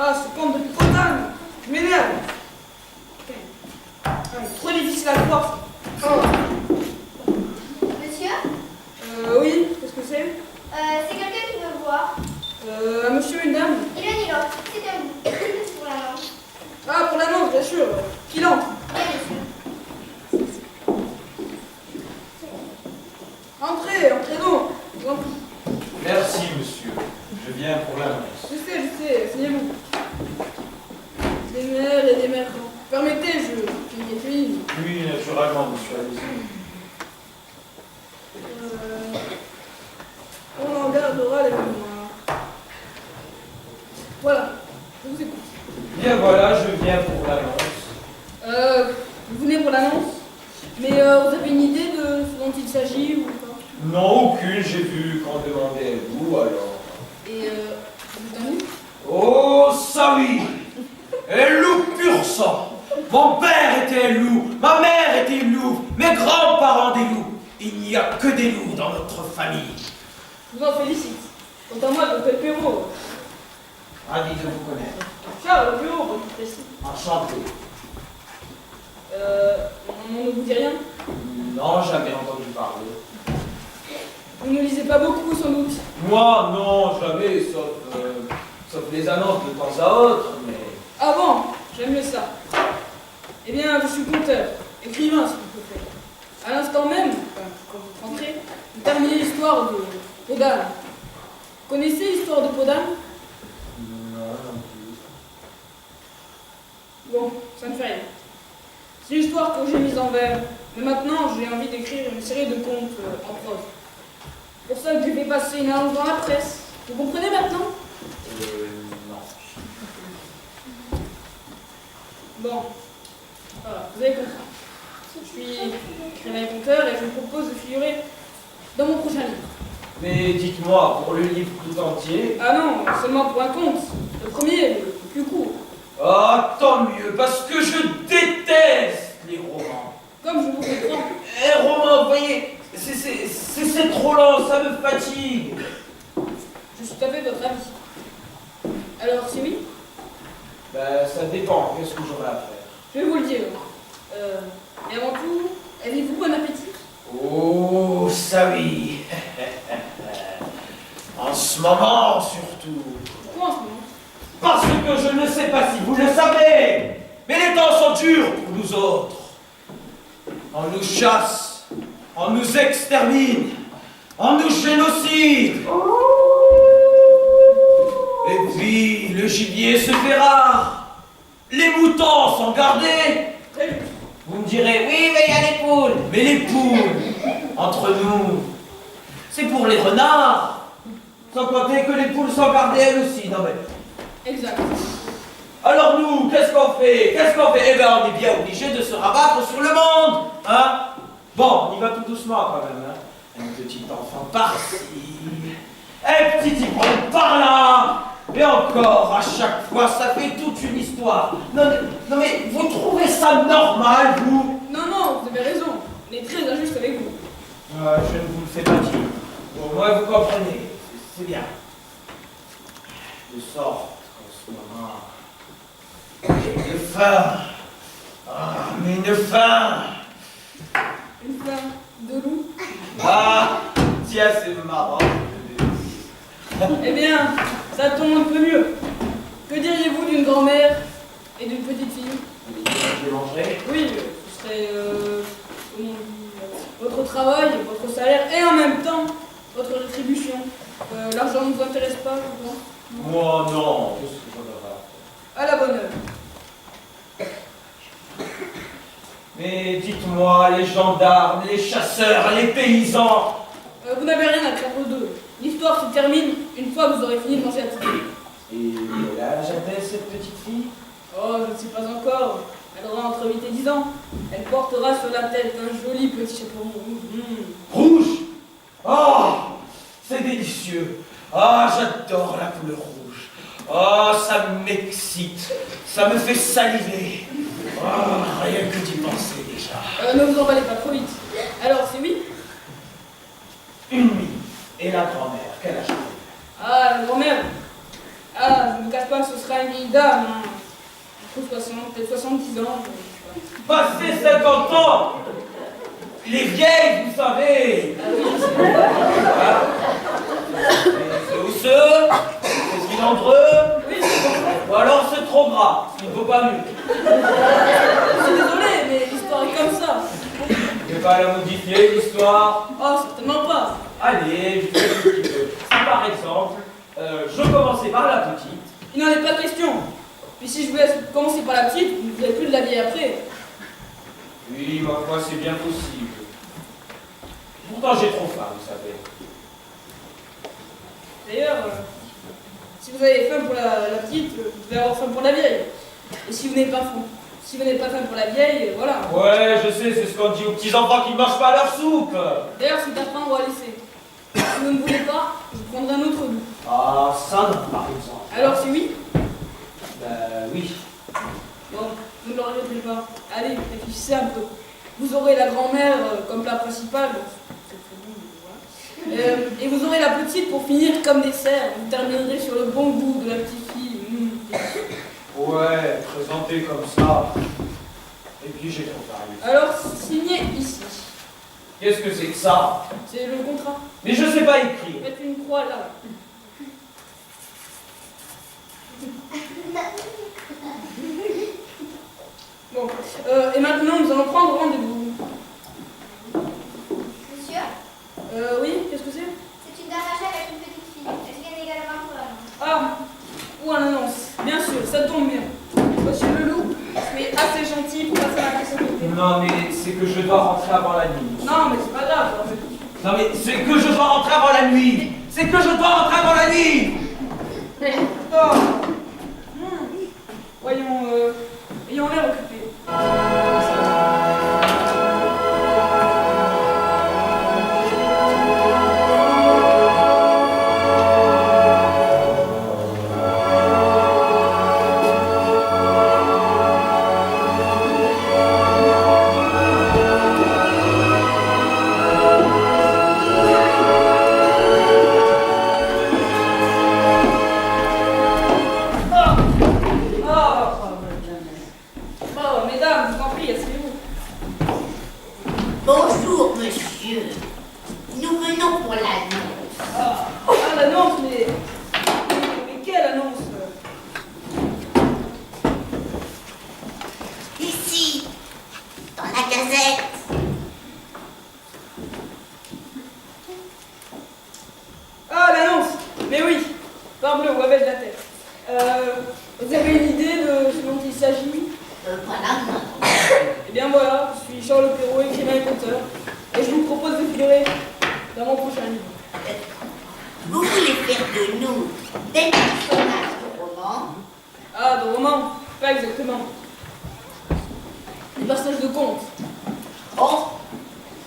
Ah, ce camp de potanes, je m'énerve. Ah, il est trop difficile à voir. Oh. Monsieur, Oui, qu'est-ce que c'est? c'est quelqu'un qui veut voir. Un monsieur, une dame? Ni l'un ni l'autre, c'est à vous. Pour la langue. Ah, pour l'annonce, bien sûr. Qu'il entre. Bien, monsieur. Entrez donc. Je vous en prie. Merci, monsieur. Je viens pour l'annonce. Je sais, asseyez-vous. Des mères et des mères. Permettez, je finis. Oui, naturellement, monsieur, allez-y. On en gardera les mémoires. Voilà, je vous écoute. Bien voilà, je viens pour l'annonce. Vous venez pour l'annonce? Mais vous avez une idée de ce dont il s'agit ou pas? Non, aucune, j'ai vu qu'on demandait vous, alors. Et vous êtes un loup? Oh, ça oui! Un loup pur sang! Mon père était un loup, ma mère était une louve, mes grands-parents des loups. Il n'y a que des loups dans notre famille. Je vous en félicite. Quant à moi, je m'appelle Perrault. Ravi de vous connaître. Charles Perrault, pour être précis. Enchanté. On ne vous dit rien? Non, jamais entendu parler. Vous ne lisez pas beaucoup, sans doute. Moi, non, jamais, sauf les annonces de temps à autre, mais... Ah bon, j'aime mieux ça. Eh bien, je suis conteur, écrivain, si vous préférez. À l'instant même, quand vous rentrez, vous terminez l'histoire de Podane. Vous connaissez l'histoire de Podane? Non, non plus. Bon, ça ne fait rien. C'est l'histoire que j'ai mise en vers, mais maintenant j'ai envie d'écrire une série de contes en prose. C'est pour ça que je vais passer une annonce dans la presse. Vous comprenez maintenant? Non. Bon, voilà, vous avez compris. Je suis écrivain et conteur et je vous propose de figurer dans mon prochain livre. Mais dites-moi, pour le livre tout entier... Ah non, seulement pour un conte. Le premier, le plus court. Ah, tant mieux, parce que je déteste les romans. Comme je vous comprends. Un roman, vous voyez, c'est trop lent, ça me fatigue. Je suis tout à fait de votre avis. Alors, c'est oui? Ben, ça dépend, qu'est-ce que j'aurai à faire? Je vais vous le dire. Et avant tout, avez-vous bon appétit? Oh, ça oui. En ce moment, surtout. Pourquoi en ce moment? Parce que je ne sais pas si vous le savez, mais les temps sont durs pour nous autres. On nous chasse, on nous extermine, on nous génocide. Et puis, le gibier se fait rare. Les moutons sont gardés. Vous me direz, oui, mais il y a les poules. Mais les poules, entre nous, c'est pour les renards. Sans compter que les poules sont gardées elles aussi. Non mais... Exact. Alors nous, qu'est-ce qu'on fait? Eh bien, on est bien obligé de se rabattre sur le monde, hein? Bon, on y va tout doucement quand même, hein? Un petit enfant par-ci, un petit hippon par-là, et encore, à chaque fois, ça fait toute une histoire. Non mais, vous trouvez ça normal, vous? Non, vous avez raison. On est très injuste avec vous. Je ne vous le fais pas dire. Au moins, vous comprenez, c'est bien. De sorte qu'en ce moment... J'ai une faim. Ah, mais une faim. Une faim de loup. Ah, tiens, c'est marrant. Eh bien, ça tombe un peu mieux. Que diriez-vous d'une grand-mère et d'une petite fille? Je mangerai. Oui, ce serait, comment on dit, votre travail, votre salaire et en même temps votre rétribution. L'argent ne vous intéresse pas, je pense? Moi, non. Qu'est-ce que j'en aurai à faire? À la bonne heure. Mais dites-moi, les gendarmes, les chasseurs, les paysans. Vous n'avez rien à craindre d'eux. L'histoire se termine une fois que vous aurez fini de manger la petite. Et quel âge a-t-elle, cette petite fille? Oh, je ne sais pas encore. Elle aura entre 8 et 10 ans. Elle portera sur la tête un joli petit chapeau Rouge? Oh, c'est délicieux. Ah, j'adore la couleur rouge. Oh, ça m'excite. Ça me fait saliver. Oh, rien que d'y penser déjà. Ne vous emballez pas trop vite. Alors, c'est oui? Une nuit. Et la grand-mère, quel âge a-t-elle? Ah, la grand-mère. Ah, je me casse cache pas, ce sera une vieille dame, hein. Entre 60, peut-être 70 ans. Passé 50 ans, les vieilles, vous savez. Hein? C'est osseux, c'est cylindreux, Oui, c'est bon. ou alors c'est trop gras, il ne faut pas mieux. Je suis désolé, mais l'histoire est comme ça. Je vais pas la modifier, l'histoire. Oh, certainement pas. Allez, je fais ce petit peu. Si par exemple, je commençais par la petite. Il n'en est pas question. Puis si je voulais commencer par la petite, vous n'avez plus de la vieille après. Oui, ma foi, c'est bien possible. Pourtant, j'ai trop faim, vous savez. D'ailleurs, si vous avez faim pour la petite, vous devez avoir faim pour la vieille. Et si vous n'avez pas faim pour la vieille, voilà. Ouais, je sais, c'est ce qu'on dit aux petits enfants qui ne mangent pas leur soupe. D'ailleurs, c'est un pain, on va laisser. Si vous ne voulez pas, je vous prendrai un autre goût. Ah, ça non, par exemple. Alors, c'est oui? Oui. Bon, vous ne le regrettez pas. Allez, réfléchissez un peu. Vous aurez la grand-mère comme plat principal. C'est très bon, mais voilà. Et vous aurez la petite pour finir comme dessert. Vous terminerez sur le bon goût de la petite fille. Ouais, présenté comme ça. Et puis j'ai trop faim. Alors, signez ici. Qu'est-ce que c'est que ça? C'est le contrat. Mais je sais pas écrire. Faites une croix là. Bon, et maintenant nous allons prendre rendez-vous. Monsieur, Oui, qu'est-ce que c'est? c'est une dame âgée avec une petite fille. Elle vient également pour l'annonce. Ah, ou un annonce. Bien sûr, ça tombe bien. Monsieur Leloup, mais assez gentil pour passer la responsabilité. Non, mais c'est que je dois rentrer avant la nuit. Non, mais c'est pas grave. En fait. Non, mais c'est que je dois rentrer avant la nuit. C'est que je dois rentrer avant la nuit. Oh. Voyons, ayons l'air occupés. Oh, mesdames, je vous en prie, asseyez-vous. Bonjour, monsieur. Nous venons pour l'annonce. Ah, l'annonce, mais quelle annonce? Ici, dans la gazette. Ah, l'annonce! Mais oui, parbleu, où avait de la tête. Vous avez une idée de ce dont il s'agit? Voilà, moi. Eh bien voilà, je suis Charles Perrault, écrivain et conteur, et je vous propose de figurer dans mon prochain livre. Vous voulez faire de nous des personnages de roman? Ah, de roman? Pas exactement. Des personnages de contes. Oh,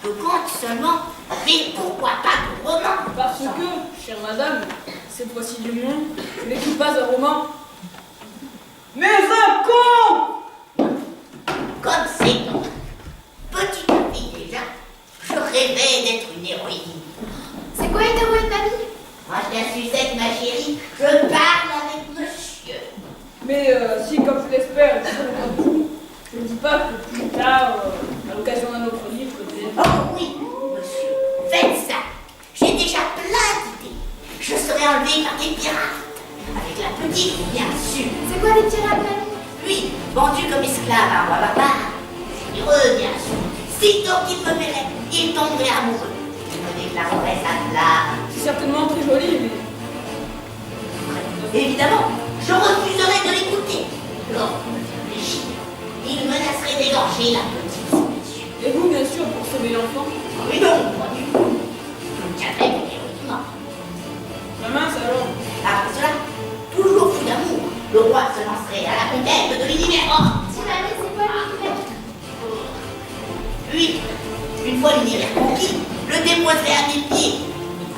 de contes seulement? Mais pourquoi pas de roman? Parce que, chère madame, cette fois-ci du moins, je n'écris pas un roman, mais un conte! Comme c'est bon. Petite fille déjà, je rêvais d'être une héroïne. C'est quoi une héroïne, mamie? Moi, je la sucette, ma chérie, je parle avec monsieur. Mais si, comme je l'espère, je ne dis pas que plus tard, à l'occasion d'un autre livre, peut-être... Oh oui, monsieur, faites ça. J'ai déjà plein d'idées. Je serai enlevée par des pirates. Avec la petite, bien sûr. C'est quoi les pirates, mamie? Lui, vendu comme esclave à un roi barbare. Heureux, bien sûr. Sitôt qu'il me verrait, il tomberait amoureux. Il me déclarerait sa flamme. C'est certainement très joli, mais... Évidemment, je refuserais de l'écouter. Lorsqu'il me réfléchit, il menacerait d'égorger la petite, monsieur. Et vous, bien sûr, pour sauver l'enfant. Oui, non, pas du tout. Je me tiendrai pour héroïquement. Ma mince, alors. Après cela, toujours fou d'amour, le roi se lancerait à la conquête de l'univers. Oh, Si, mamie, c'est quoi l'univers? puis, une fois l'univers conquis, le déposerait à mes pieds.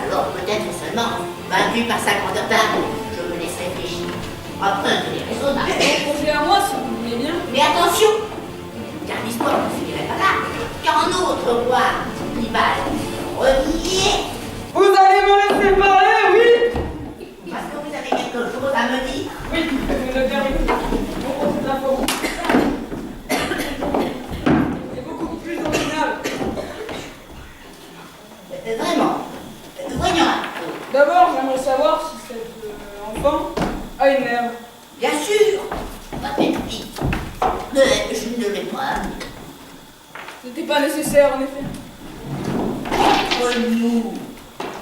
Alors peut-être seulement, vaincu par sa grandeur d'âme, je me laisse réfléchir. Après, je les raisonnables. Projet à moi, si vous voulez bien. Mais attention, car l'histoire ne finirait pas là, car un autre roi, rival, renié, Vous allez me laisser parler, oui? parce que vous avez gagné quelque chose à me dire? Oui, je le termine. Mon procès d'info. C'est beaucoup plus original. Vraiment. Voyons un peu. D'abord, j'aimerais savoir si cet enfant a une mère. Bien sûr, ma belle fille. Mais je ne l'ai pas. Ce n'était pas nécessaire, en effet. Entre nous.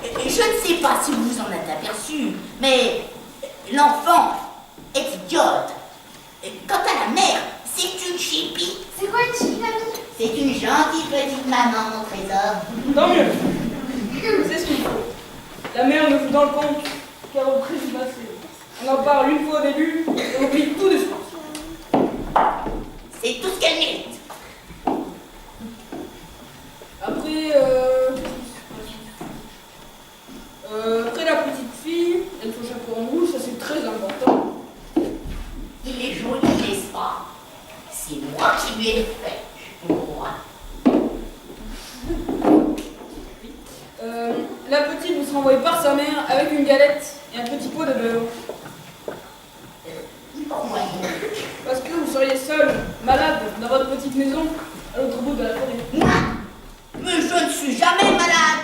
Je ne sais pas si vous en êtes aperçu, mais l'enfant est idiote. Quant à la mère, c'est une chipie. C'est quoi une chipie, mamie? C'est une gentille petite maman, mon trésor. Tant mieux. C'est ce qu'il faut. La mère ne joue dans le compte qu'à reprise du passé. On en parle une fois au début et on oublie tout de suite. C'est tout ce qu'elle mérite. Après, après la petite fille, elle faut chapeau en rouge, ça c'est très important. Il est joli, n'est-ce pas? C'est moi qui lui ai fait. Moi. La petite vous sera envoyée par sa mère avec une galette et un petit pot de beurre. Pourquoi? Parce que vous seriez seul, malade, dans votre petite maison, à l'autre bout de la forêt. Moi? Mais je ne suis jamais malade.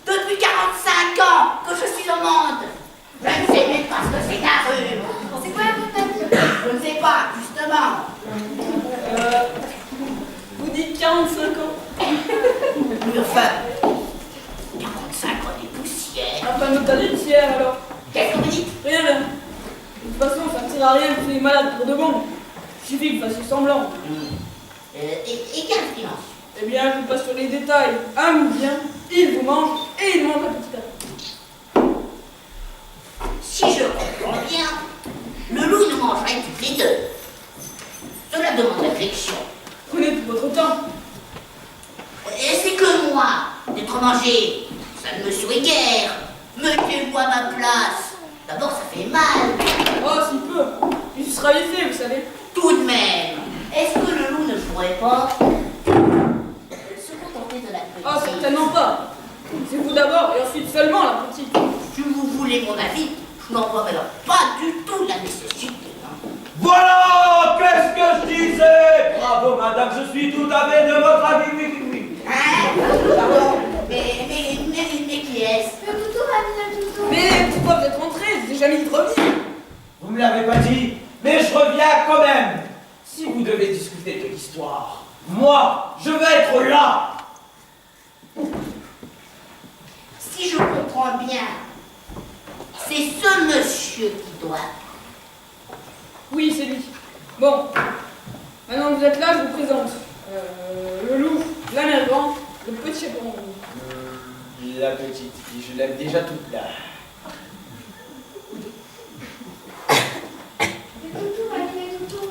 Depuis 45 ans que je suis au monde. Je ne sais même pas ce que c'est qu'un rhume. C'est quoi la mamie? Je ne sais pas, justement. Vous dites 45 ans. Mais enfin, 45 ans des poussières. Enfin, notre année tiers alors. Qu'est-ce que vous dites? Rien, rien. De toute façon, ça ne sert à rien que vous soyez malade pour de bon. Il suffit que vous fassiez semblant. Et quelle silence? Eh bien, je vous passe sur les détails. Un ou bien, il vous mange et il mange la petite affaire. Si je comprends bien, le loup nous mangerait toutes les deux. Cela demande réflexion. Prenez tout votre temps. Et c'est que moi, d'être mangé, ça ne me sourit guère. Mettez-moi à ma place. D'abord, ça fait mal. Oh, si peu. Il sera laissé, vous savez. Tout de même, est-ce que le loup ne pourrait pas se contenter de la petite? Oh, certainement pas. C'est vous d'abord et ensuite seulement la petite. Si vous voulez mon avis, je n'en vois alors pas du tout la nécessité. Hein. Voilà, qu'est-ce que je disais? Bravo, madame, je suis tout à fait de votre avis, oui. Hein? Pardon, mais qui est-ce? Le toutou, mamie, le toutou. Mais pourquoi vous êtes rentré? J'ai jamais dit de revenir. Vous me l'avez pas dit, mais je reviens quand même. Si vous devez discuter de l'histoire, moi, je vais être là. Si je comprends bien, c'est ce monsieur qui doit. Oui, c'est lui. Bon. Maintenant que vous êtes là, je vous présente. Le loup, la mère grande, le petit chaperon. La petite fille, je l'aime déjà toute là. Le toutou, mamie, le toutou.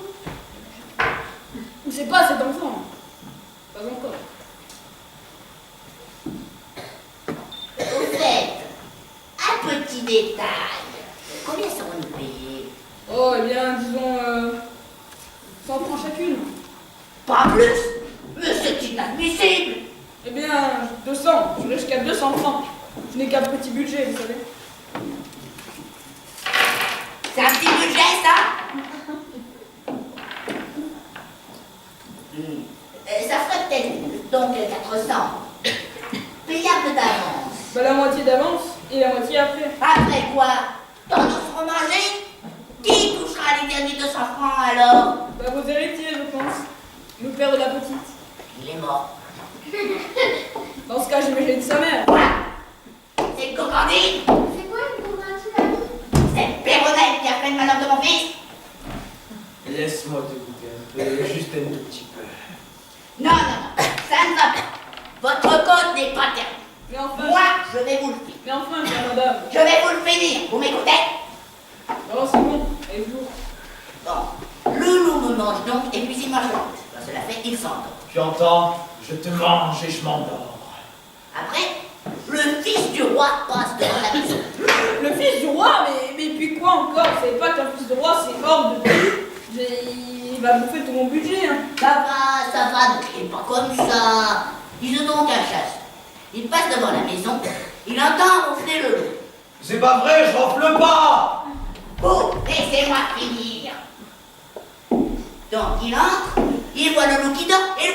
Ou c'est pas cet enfant. Pas encore. Au fait, un petit détail. Combien seront-nous payés? Oh, eh bien, disons, 100 francs chacune. Pas plus? Mais c'est inadmissible. Eh bien, 200. Je vais jusqu'à 200 francs. Je n'ai qu'un petit budget, vous savez. C'est un petit budget, ça? Ça ferait peut-être donc 400. Payable d'avance. Bah, la moitié d'avance et la moitié après. Après quoi? Tant nous serons mangés? Qui touchera les derniers 200 francs alors? Bah, vos héritiers, je pense. Le père de la petite. Il est mort. Dans ce cas, j'imagine sa mère. C'est une coquandine. C'est quoi une gourmandine, mamie? C'est Péronnelle qui a fait le malheur de mon fils. Laisse-moi te goûter un peu, juste un tout petit peu. Non, ça ne va pas. Votre côte n'est pas terminée. Mais enfin, Moi, je vais vous le finir. mais enfin, chère madame. Je vais vous le finir. Vous m'écoutez? Alors, c'est bon. Et vous? Bon. Le loup me mange donc et puis il mange l'autre. Quand cela fait, il s'endort. Tu entends? Je te mange et je m'endors. Après, le fils du roi passe devant la maison. Le fils du roi? Mais puis quoi encore? Vous savez pas qu'un fils de roi, c'est hors de prix. Il va bouffer tout mon budget, hein. Ça va, ne criez pas comme ça. Dis donc un chasseur. Il passe devant la maison, il entend ronfler le loup. C'est pas vrai, je ronfle pas. quand il entre, il voit le loup qui dort, et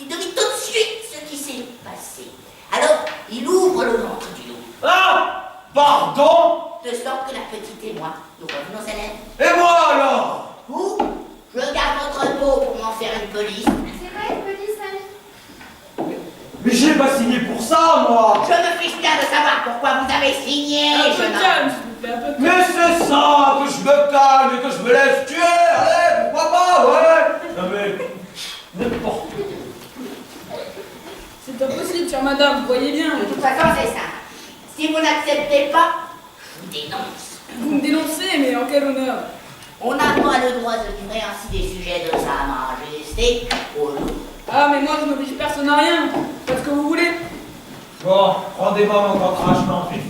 il devine tout de suite ce qui s'est passé. Alors, il ouvre le ventre du loup. Ah! Pardon? De sorte que la petite et moi, nous revenons à l'aide. Et moi alors? Vous, je garde votre peau pour m'en faire une police. C'est pas une police, ami. Mais j'ai pas signé pour ça, moi! Je me fiche bien de savoir pourquoi vous avez signé, Un peu jeune de homme. calme, s'il vous plaît, un peu de calme. Mais c'est ça, que je me calme et que je me laisse tuer! Allez, pourquoi pas, ouais! Non mais, n'importe quoi. C'est impossible, chère madame, vous voyez bien. De toute façon, c'est ça. Si vous n'acceptez pas, je vous dénonce. Vous me dénoncez, mais en quel honneur? On n'a pas le droit de livrer ainsi des sujets de sa majesté au loup. Ah, mais moi, je n'oblige personne à rien. Faites ce que vous voulez. Bon, rendez-moi mon cancrage, je m'en vais.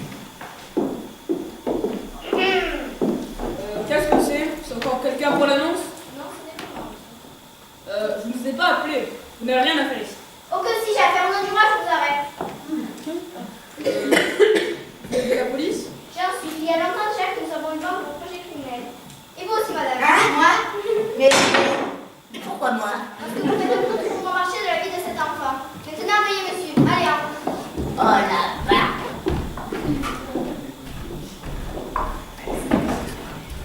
Qu'est-ce que c'est? C'est encore quelqu'un pour l'annonce? Non, ce n'est pas moi. Je ne vous ai pas appelé. Vous n'avez rien à faire ici. Oh, que si j'ai affaire au nom du roi, je vous arrête. Vous êtes de la police? J'en suis. Il y a longtemps déjà que nous avons une banque pour projet criminel. Et vous aussi, madame. Hein, moi mais pourquoi moi? Parce que vous faites un peu pour marcher de la vie de cet enfant. Maintenant, veuillez, monsieur. Allez, hein. Oh la vache!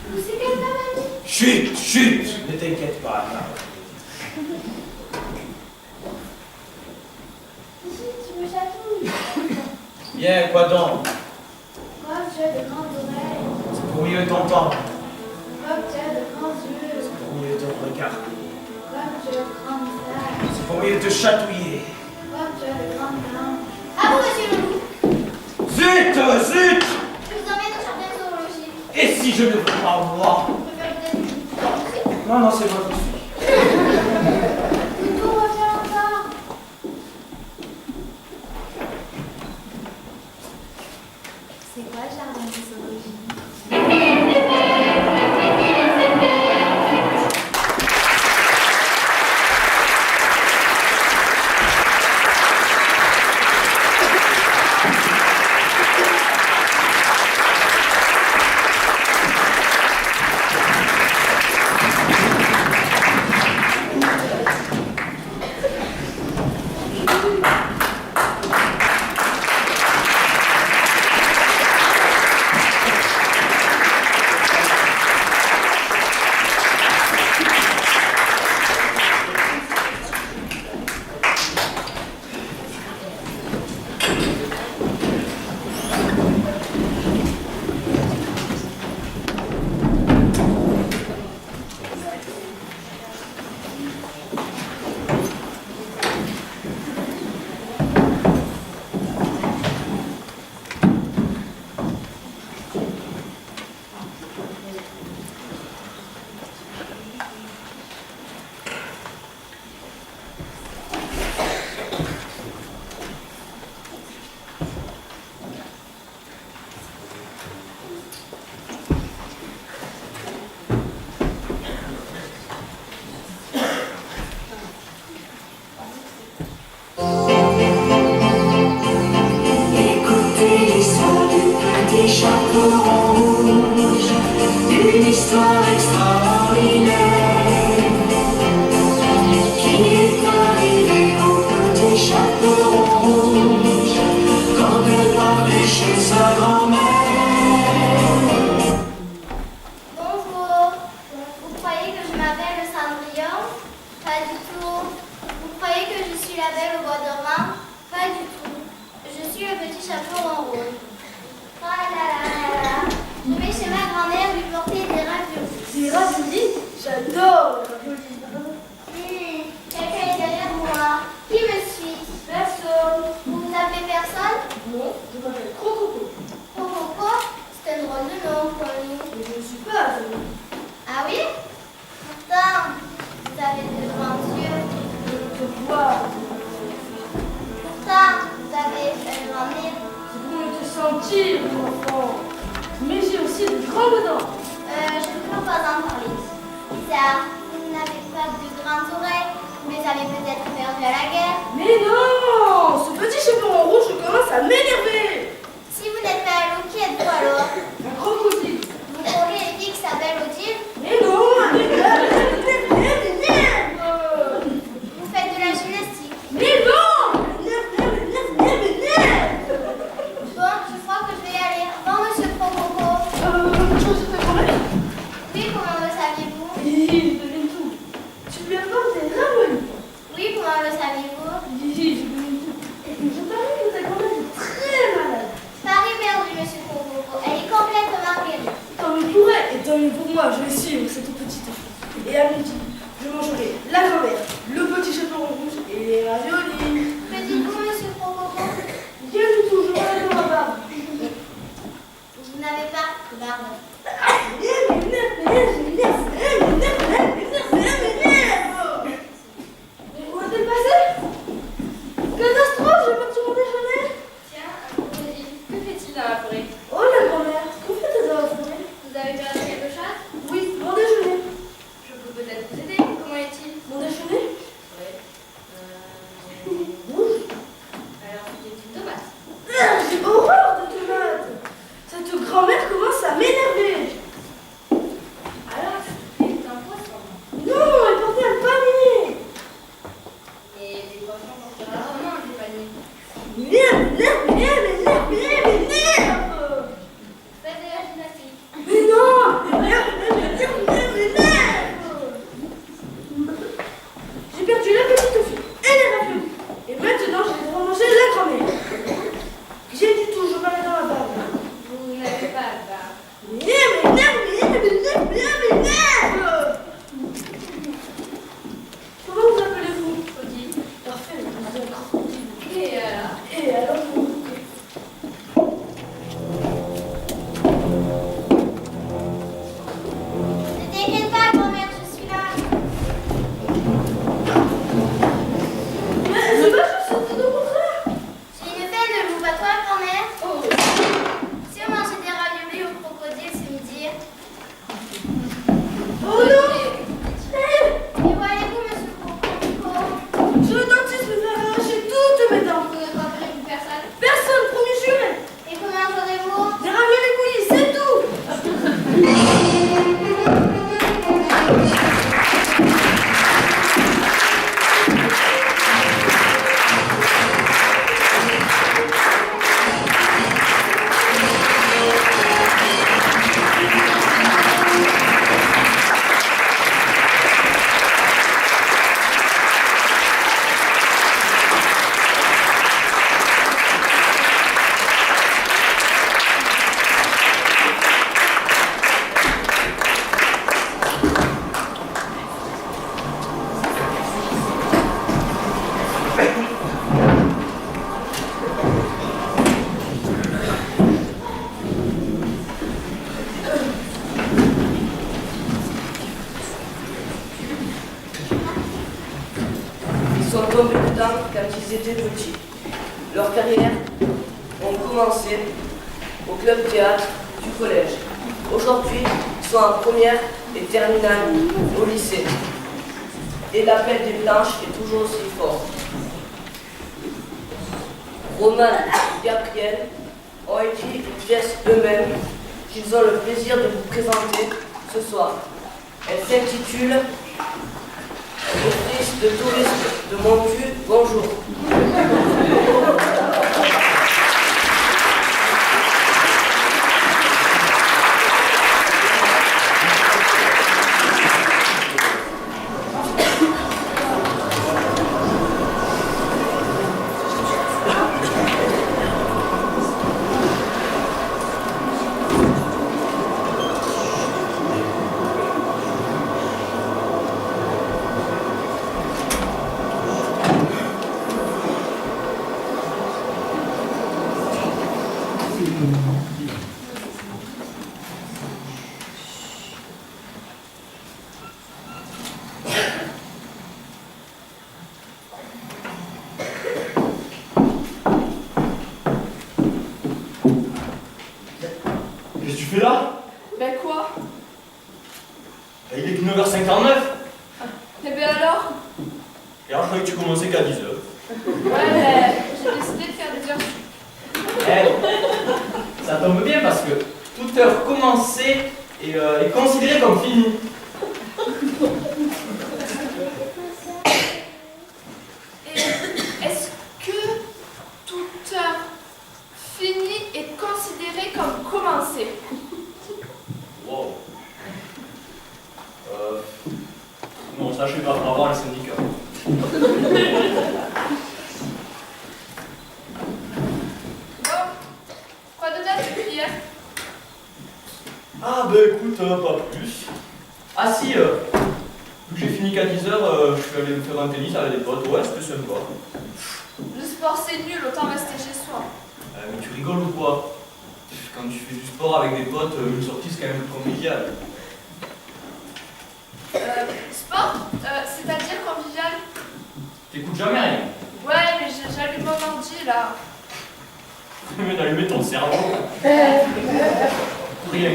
Vous c'est quelqu'un, mamie? Chut, chut! Ne t'inquiète pas, là. Tu me chatouilles. Bien, quoi donc? Moi, tu as de grandes oreilles. C'est pour mieux t'entendre, Moi, tu as de grands yeux. c'est pour mieux te regarder, Moi, tu as de grands visages. c'est pour mieux te chatouiller. Moi, tu as de grandes mains. À vous, monsieur le loup. Zut, zut! Je vous emmène au jardin zoologique. Et si je ne veux pas voir? Je préfère peut-être. Non, non, c'est moi qui suis. Toutou, reviens encore. C'est quoi le jardin zoologique? Bonjour. Vous croyez que je m'appelle Cendrillon? Pas du tout. Vous croyez que je suis la belle au bois dormant? Pas du tout. Je suis le petit chapeau en rose. Ah là là là là. Je vais chez ma grand-mère lui porter des raviolis. Des raviolis? J'adore les raviolis. Quelqu'un est derrière moi. Qui me suit? Personne. Vous vous appelez personne? Non, je m'appelle Crococo. Pourquoi? C'est un drôle de nom pour nous. Mais je ne suis pas un loup. Ah oui? Pourtant, vous avez de grands yeux. Je te vois. Pourtant, vous avez un grand nez. C'est pour me te sentir, mon enfant. Mais j'ai aussi de grandes dents. Je ne peux pas en parler. Bizarre, vous n'avez pas de grandes oreilles. Vous les avez peut-être perdues à la guerre. Mais non! Ce petit chapeau en rouge commence à m'énerver. Si vous n'êtes pas un loup, qui êtes-vous alors? Un crocodile. Vous courez les filles qui s'appellent Odile? Mais non! Un éclair. repas, je vais suivre cette petite fille. Et à midi, je mangerai la grand-mère, le petit chaperon rouge et les raviolis. Mais dites-vous, monsieur Prococo, Rien du tout, je vais dans ma barbe. vous n'avez pas de barbe. Où est-elle passée? Catastrophe, j'ai perdu mon déjeuner. Tiens, que fait-il dans la forêt? Oh la grand-mère, que fait-elle dans la forêt? Vous avez perdu quelque chose? Oui, mon déjeuner. Je peux peut-être vous aider. Comment est-il? Mon déjeuner? Oui. Rouge. Alors, c'est une tomate. J'ai horreur de tomates. Cette grand-mère commence à m'énerver. Alors, c'est un poisson. Non, elle portait un panier. Et les poissons portent rarement des paniers. M'énerve. Faites de la gymnastique. Mais non, m'énerve. J'ai perdu la petite fille et les raviolis. Et maintenant, je vais remanger la grand-mère. J'ai du tout, je m'arrête dans la barbe. Vous n'avez pas de barbe. M'énerve. Comment vous appelez-vous? Odile. Parfait, vous êtes grand. Et alors? Et alors, vous goûtez. Ne t'inquiète pas, grand-mère, je suis là. Mais c'est pas juste, c'est tout au contraire. J'ai une peine, ne vous pas toi, grand-mère? Oh. Si on mangeait des raviolis au crocodile, c'est me dire. Oh non. Et où allez-vous, monsieur Prococo? Je le dentiste me faire arracher toutes mes dents. Vous ne frapperez plus personne. Personne, promis juré. Et comment mangerez-vous? Des raviolis bouillis, c'est tout. Ils sont tombés dedans quand ils étaient petits. Leur carrière ont commencé au club théâtre du collège. Aujourd'hui, ils sont en première et terminale au lycée. Et l'appel des Blanches est toujours aussi fort. Roman et Gabriel ont écrit une pièce eux-mêmes qu'ils ont le plaisir de vous présenter ce soir. Elle s'intitule Office de tourisme de Montu, bonjour. Qu'est-ce que tu fais là? Ben quoi? Il est que 9h59. Eh ben alors? Et alors je croyais que tu commençais qu'à 10h. Ouais, ben, j'ai décidé de faire des heures. Eh, ça tombe bien parce que toute heure commencée est considérée comme finie. Et est-ce que toute heure finie est considérée comme commencée? Wow. Non, ça je sais pas, on va voir le syndicat. Bon, quoi de neuf depuis hier? Ah bah écoute, pas plus. Ah si, vu que j'ai fini qu'à 10h, je suis allé me faire un tennis avec des potes. Ouais, c'était sympa. Le sport c'est nul, autant rester chez soi. Mais tu rigoles ou quoi? Quand tu fais du sport avec des potes, une sortie c'est quand même convivial. Sport c'est-à-dire convivial? T'écoutes jamais rien. Ouais, mais j'allume mon ordi là. Tu viens d'allumer ton cerveau. Rien.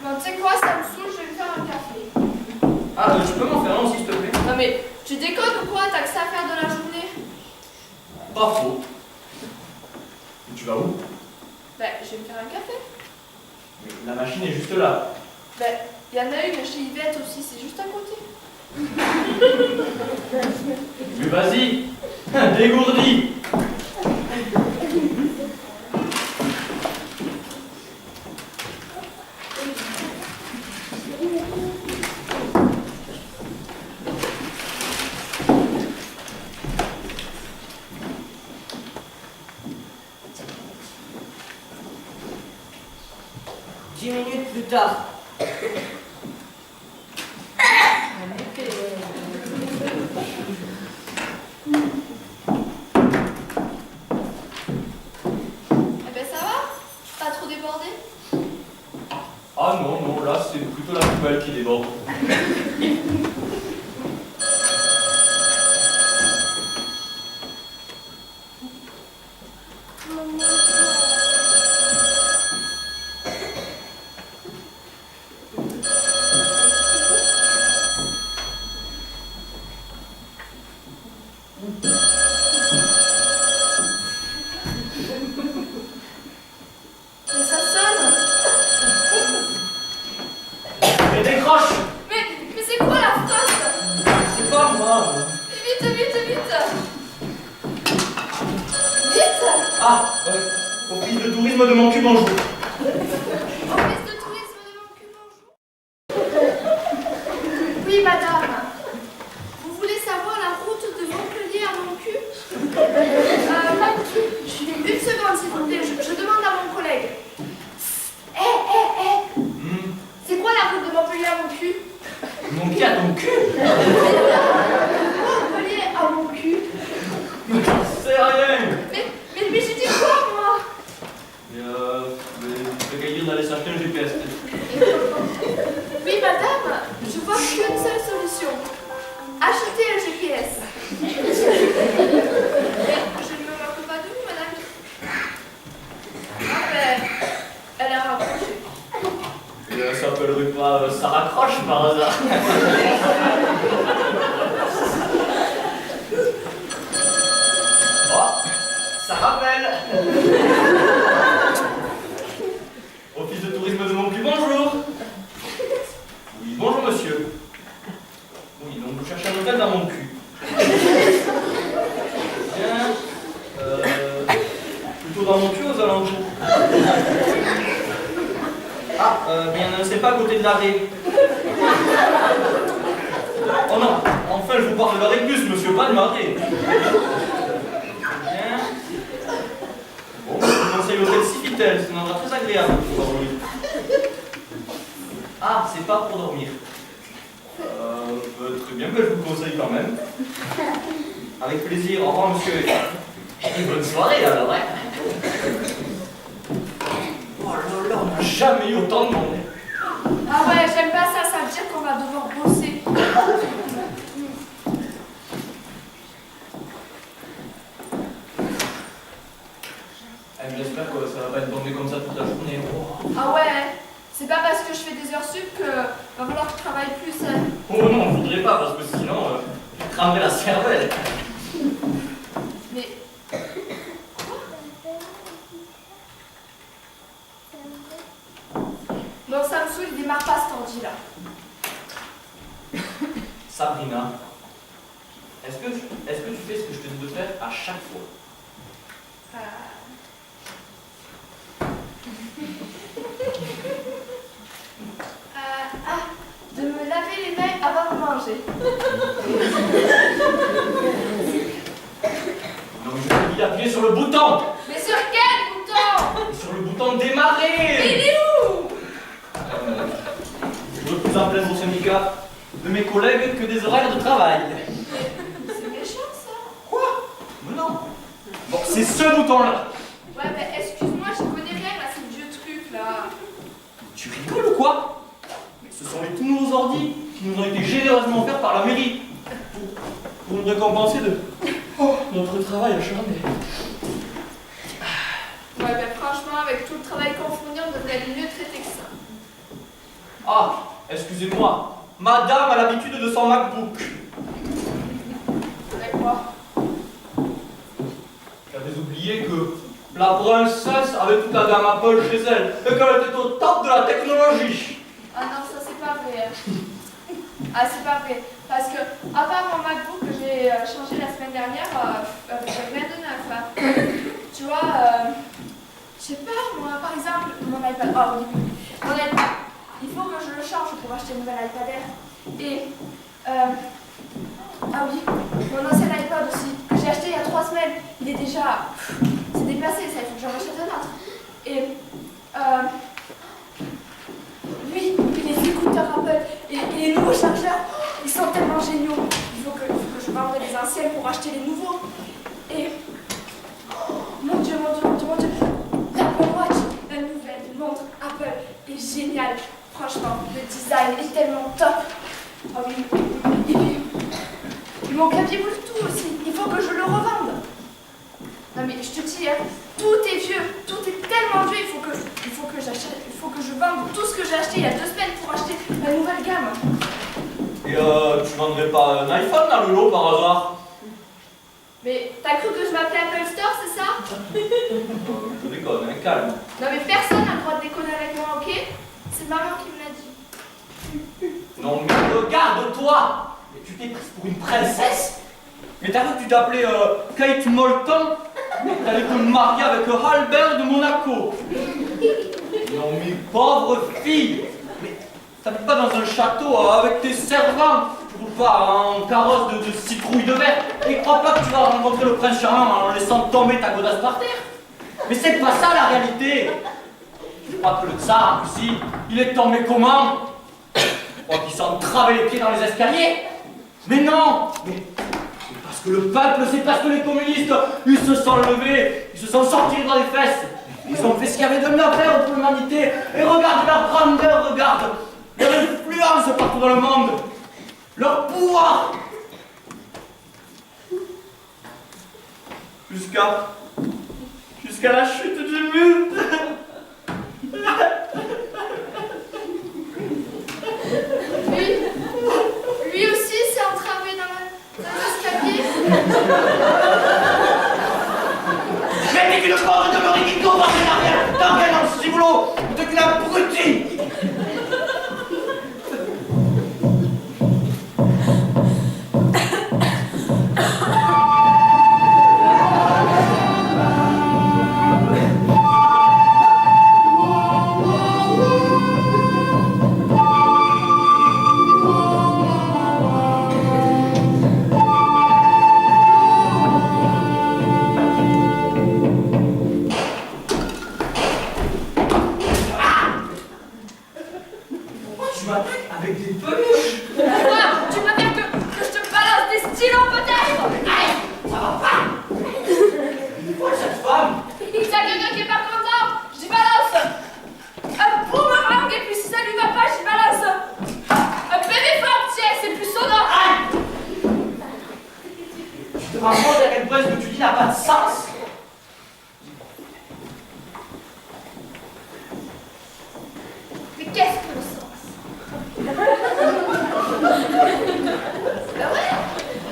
Bon, tu sais quoi, ça me saoule, je vais me faire un café. Ah, tu peux m'en faire un aussi, s'il te plaît? Non mais, tu déconnes ou quoi? T'as que ça à faire de la journée? Pas faux. Et tu vas où? Ben, je vais me faire un café. Mais la machine est juste là. Ben, il y en a une chez Yvette aussi, c'est juste à côté. Mais vas-y, dégourdi. Dix minutes plus tard. Eh ben ça va? Pas trop débordé? Ah non, non, là c'est plutôt la poubelle qui déborde. Mais ça sonne! Mais décroche! Mais c'est quoi la phrase? C'est pas moi! Vite, vite, vite! Vite! Ah, office de tourisme de mon cul, bonjour. Office de tourisme de mon cul, bonjour. Oui, madame. Vous voulez savoir la route de Montpellier à mon cul? Une seconde, s'il vous plaît, je demande à mon collègue. C'est quoi la route de Montpellier à mon cul? Mon cul à ton cul? Montpellier à mon cul? C'est rien! Mais j'ai dit quoi, moi? Mais qu'à dire d'aller s'acheter un GPS. Oui, madame, je vois qu'une seule solution. Acheter un GPS. Mais je ne me moque pas de vous, madame. Ah ben, elle a raccroché. Ça s'appellerait pas ça raccroche par hasard. Oh, ça rappelle. Office de tourisme de mon cul, bonjour. Oui, bonjour monsieur. Oui, donc vous cherchez un hôtel dans mon cul. Bien. Plutôt dans mon cul aux alentours. Ah, bien, c'est pas à côté de l'arrêt. Oh non, enfin je vous parle de l'arrêt de bus, monsieur, pas de marée. Bien. Bon, je vous conseille l'hôtel Civitel, c'est un endroit très agréable pour dormir. Ah, c'est pas pour dormir. Très bien, mais je vous conseille quand même. Avec plaisir, au revoir monsieur. Et bonne soirée alors, ouais. Oh là là, on n'a jamais eu autant de monde. Ah ouais, j'aime pas ça, ça veut dire qu'on va devoir bosser. J'espère que ça va pas être tombé comme ça toute la journée. Oh. Ah ouais, c'est pas parce que je fais des heures sup que va falloir que je travaille plus. Hein. Oh non, on voudrait pas, parce que sinon, je cramerais la cervelle. Mais... Bon, ça me saoule, il démarre pas cet ordi-là. Sabrina, est-ce que tu fais ce que je te dis de faire à chaque fois? De me laver les mains avant de manger. Non, mais je te dis d'appuyer sur le bouton. Mais sur quel bouton? Sur le bouton démarrer. Mais il est où? collègues que des horaires de travail. C'est méchant ça. Quoi? Mais non. Bon, c'est ce bouton-là. Ouais, mais excuse-moi, je connais rien à ces vieux trucs là. Tu rigoles ou quoi? Mais ce sont les tout nouveaux ordi qui nous ont été généreusement offerts par la mairie. Pour nous récompenser de notre travail acharné. Ouais, mais franchement, avec tout le travail qu'on fournit, on devrait être mieux traité que ça. Ah, excusez-moi. Madame a l'habitude de son MacBook. Avec quoi? J'avais oublié que la princesse avait toute la gamme Apple chez elle et qu'elle était au top de la technologie. Ah non, ça c'est pas vrai. Ah, c'est pas vrai. Parce que, à part mon MacBook que j'ai changé la semaine dernière, j'ai rien de neuf. Hein. Tu vois, je sais pas, moi, par exemple, mon iPad. Ah, au début. Mon iPad. Il faut que je le change pour acheter un nouvel iPad Air. Et, ah oui, mon ancien iPod aussi, que j'ai acheté il y a 3 semaines, il est déjà. C'est dépassé, ça, il faut que j'en achète un autre. Et, oui, les écouteurs Apple et les nouveaux chargeurs, ils sont tellement géniaux. Il faut que je vende les anciens pour acheter les nouveaux. Et, mon Dieu, l'Apple Watch, la nouvelle montre Apple est géniale. Franchement, le design est tellement top. Ah oui, et puis, mon clavier Bluetooth aussi, il faut que je le revende. Non mais je te dis, hein, tout est vieux, tout est tellement vieux, il faut que j'achète, il faut que je vende tout ce que j'ai acheté il y a 2 semaines pour acheter la nouvelle gamme. Et tu vendrais pas un iPhone dans le lot par hasard? Mais t'as cru que je m'appelais Apple Store, c'est ça? Je déconne, hein, calme. Non mais personne n'a le droit de déconner avec moi, ok? C'est maman qui me l'a dit. Non mais regarde-toi! Mais tu t'es prise pour une princesse? Mais t'as vu que tu t'appelais Kate Moulton? T'allais te marier avec Albert de Monaco. Non mais pauvre fille! Mais t'habites pas dans un château avec tes servants? Tu roules pas en carrosse de citrouille de verre? Et crois pas que tu vas rencontrer le prince charmant en laissant tomber ta godasse par terre? Mais c'est pas ça la réalité! Je crois que le tsar, ici, il est tombé comment? Je crois qu'il s'est entravé les pieds dans les escaliers. Mais non! Mais parce que le peuple, c'est parce que les communistes, ils se sont levés, ils se sont sortis dans les fesses. Ils ont fait ce qu'il y avait de mieux à faire pour l'humanité. Et regarde leur grandeur, regarde leur influence partout dans le monde. Leur pouvoir. Jusqu'à la chute du mur. Lui aussi s'est entravé dans l'escalier. Mais t'es qu'une pauvre de Morikito, t'as rien dans ce ciboulot. T'es qu'une abrutie. Avec des peluches. Quoi? Tu préfères que je te balance des stylos peut-être? Allez, ça va pas. Il est folle cette femme. Il y a quelqu'un qui est pas content, j'y balance un boomerang et puis si ça lui va pas, j'y balance un baby-fort, tiens, c'est plus sonore. Tu te rends compte à quel point ce que tu dis n'a pas de sens? Mais qu'est-ce que le sens? Ben ouais,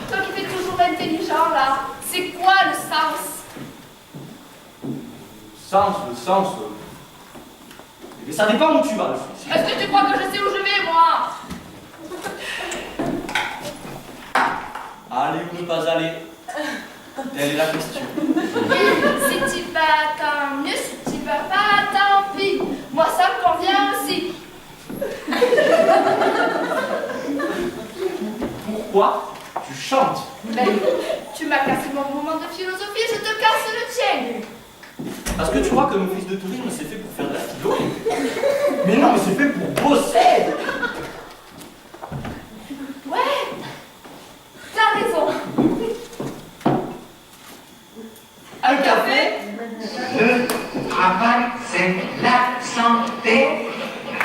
toi qui fais toujours intelligent là, c'est quoi le sens? Le sens. Mais ça dépend où tu vas, le Est-ce que tu crois que je sais où je vais, moi? Aller ou ne pas aller? Telle est la question. Si tu vas, tant mieux, si tu vas pas, tant pis. Moi, ça me convient aussi. Pourquoi tu chantes? Ben, tu m'as cassé mon moment de philosophie, je te casse le tien. Parce que tu crois que mon fils de tourisme c'est fait pour faire de la philo? Mais non, mais c'est fait pour bosser. Ouais,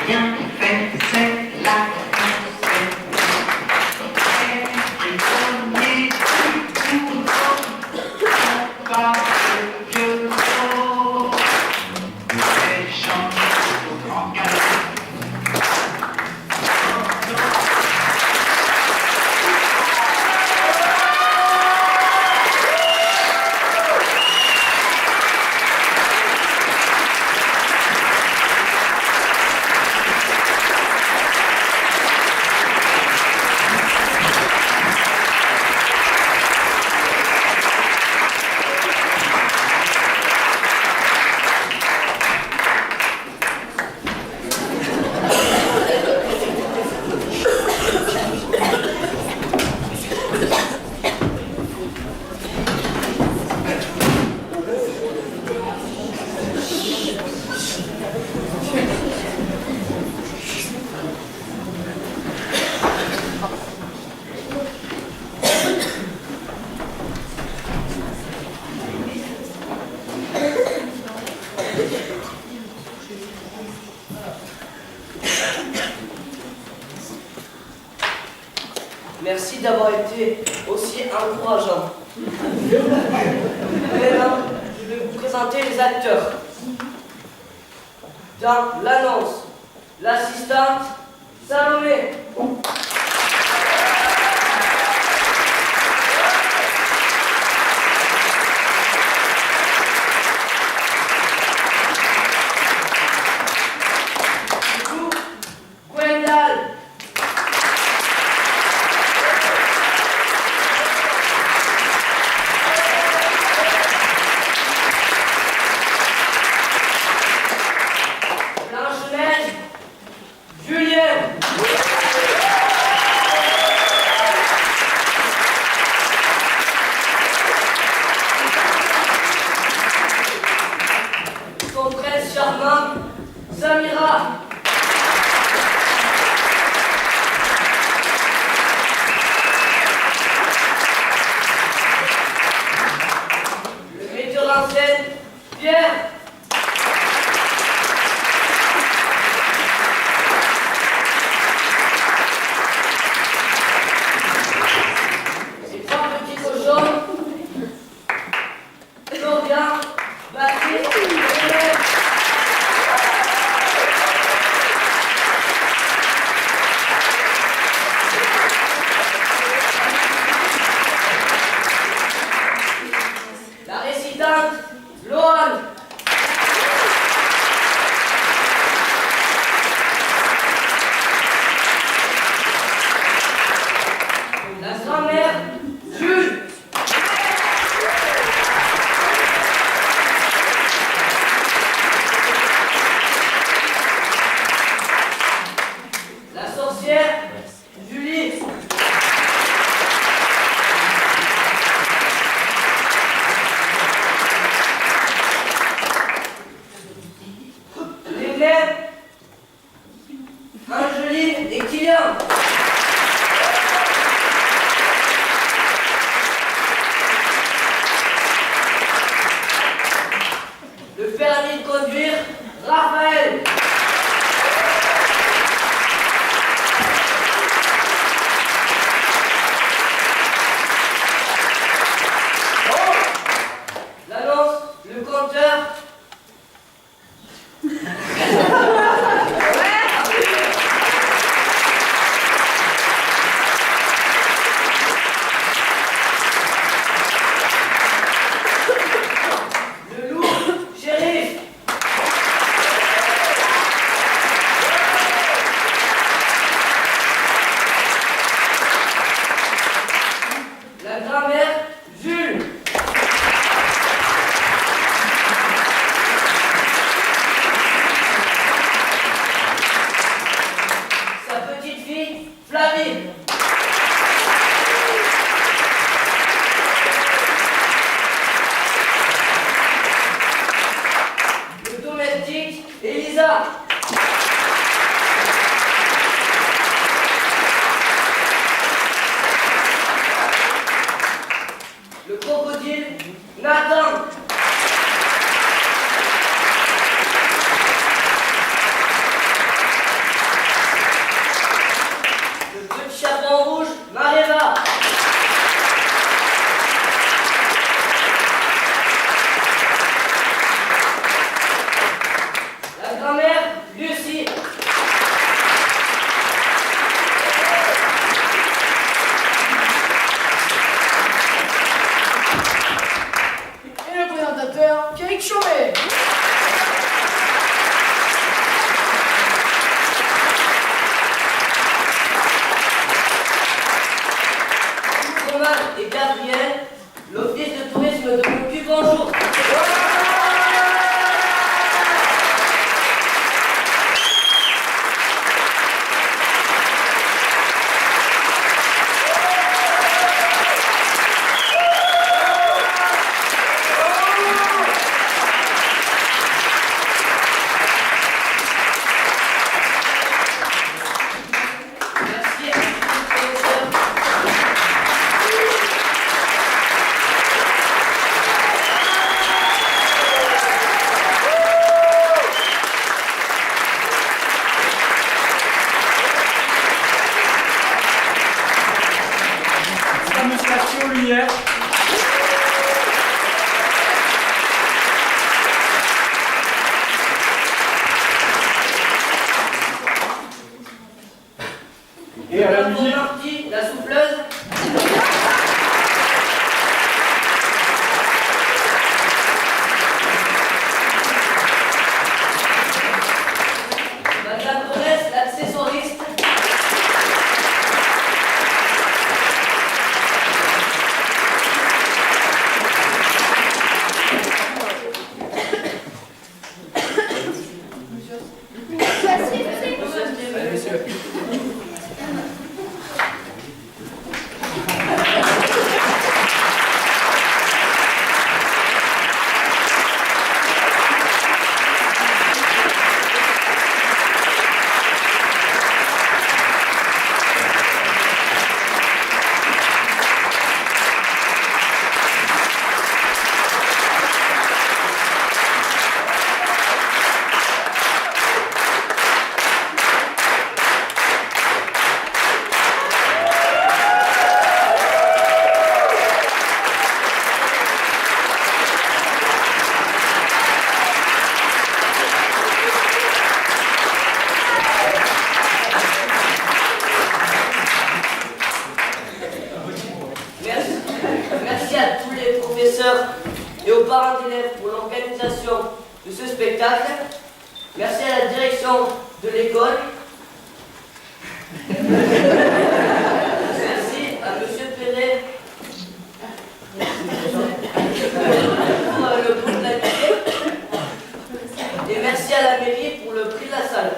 rien fait, c'est la recette. Et premier du boulot, on va le violon. Les chants au grand galop. Merci d'avoir été aussi encourageant. Maintenant, je vais vous présenter les acteurs. Dans l'annonce, l'assistante Salomé. Gwendal. Blanche-Neige, Julienne. Comtesse charmante, Samira. Le metteur en scène, Pierre. Les trois petits cochons, Florian, Baptiste et Hélène. La récitante, Loane. La grand-mère, Jules. La sorcière, Julie. Les mères, Angeline et Kylian. Le permis de conduire, Raphaël. L'annonce, le compteur. pépinière. Et à la nuit, Marty, la souffleuse. Madame Brunès, l'accessoiriste. Allez, monsieur. Merci à tous les professeurs et aux parents d'élèves pour l'organisation de ce spectacle. Merci à la direction de l'école. Merci à Monsieur Perret pour le prix de l'amitié. Et merci à la mairie pour le prix de la salle.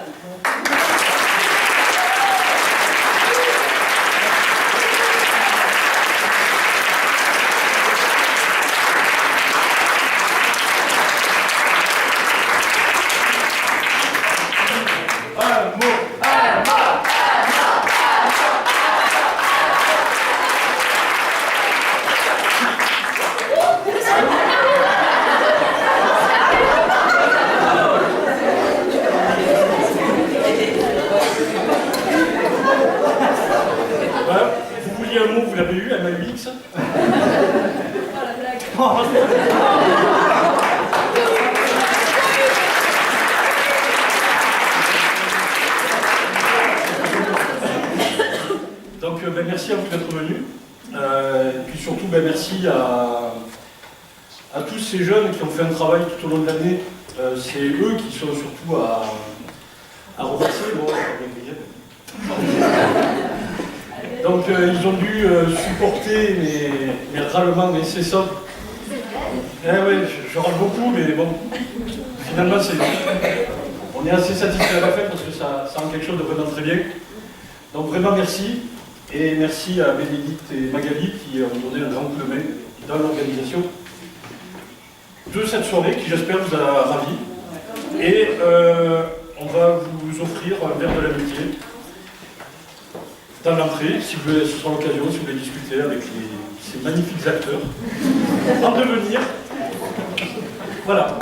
vous vouliez un mot, vous l'avez eu, MAUX. Donc merci à vous d'être venus. Et puis surtout merci à tous ces jeunes qui ont fait un travail tout au long de l'année. C'est eux qui sont surtout à remercier. Bon, donc ils ont dû supporter mes râlements incessants. Eh oui, je râle beaucoup, mais bon, finalement on est assez satisfait à la fin parce que ça rend quelque chose de vraiment très bien. Donc vraiment merci, et merci à Bénédicte et Magali qui ont donné un grand coup de main dans l'organisation de cette soirée qui j'espère vous a ravi. Et on va vous offrir un verre de l'amitié dans l'entrée, si vous voulez, ce sera l'occasion, si vous voulez discuter avec ces magnifiques acteurs en devenir. Voilà.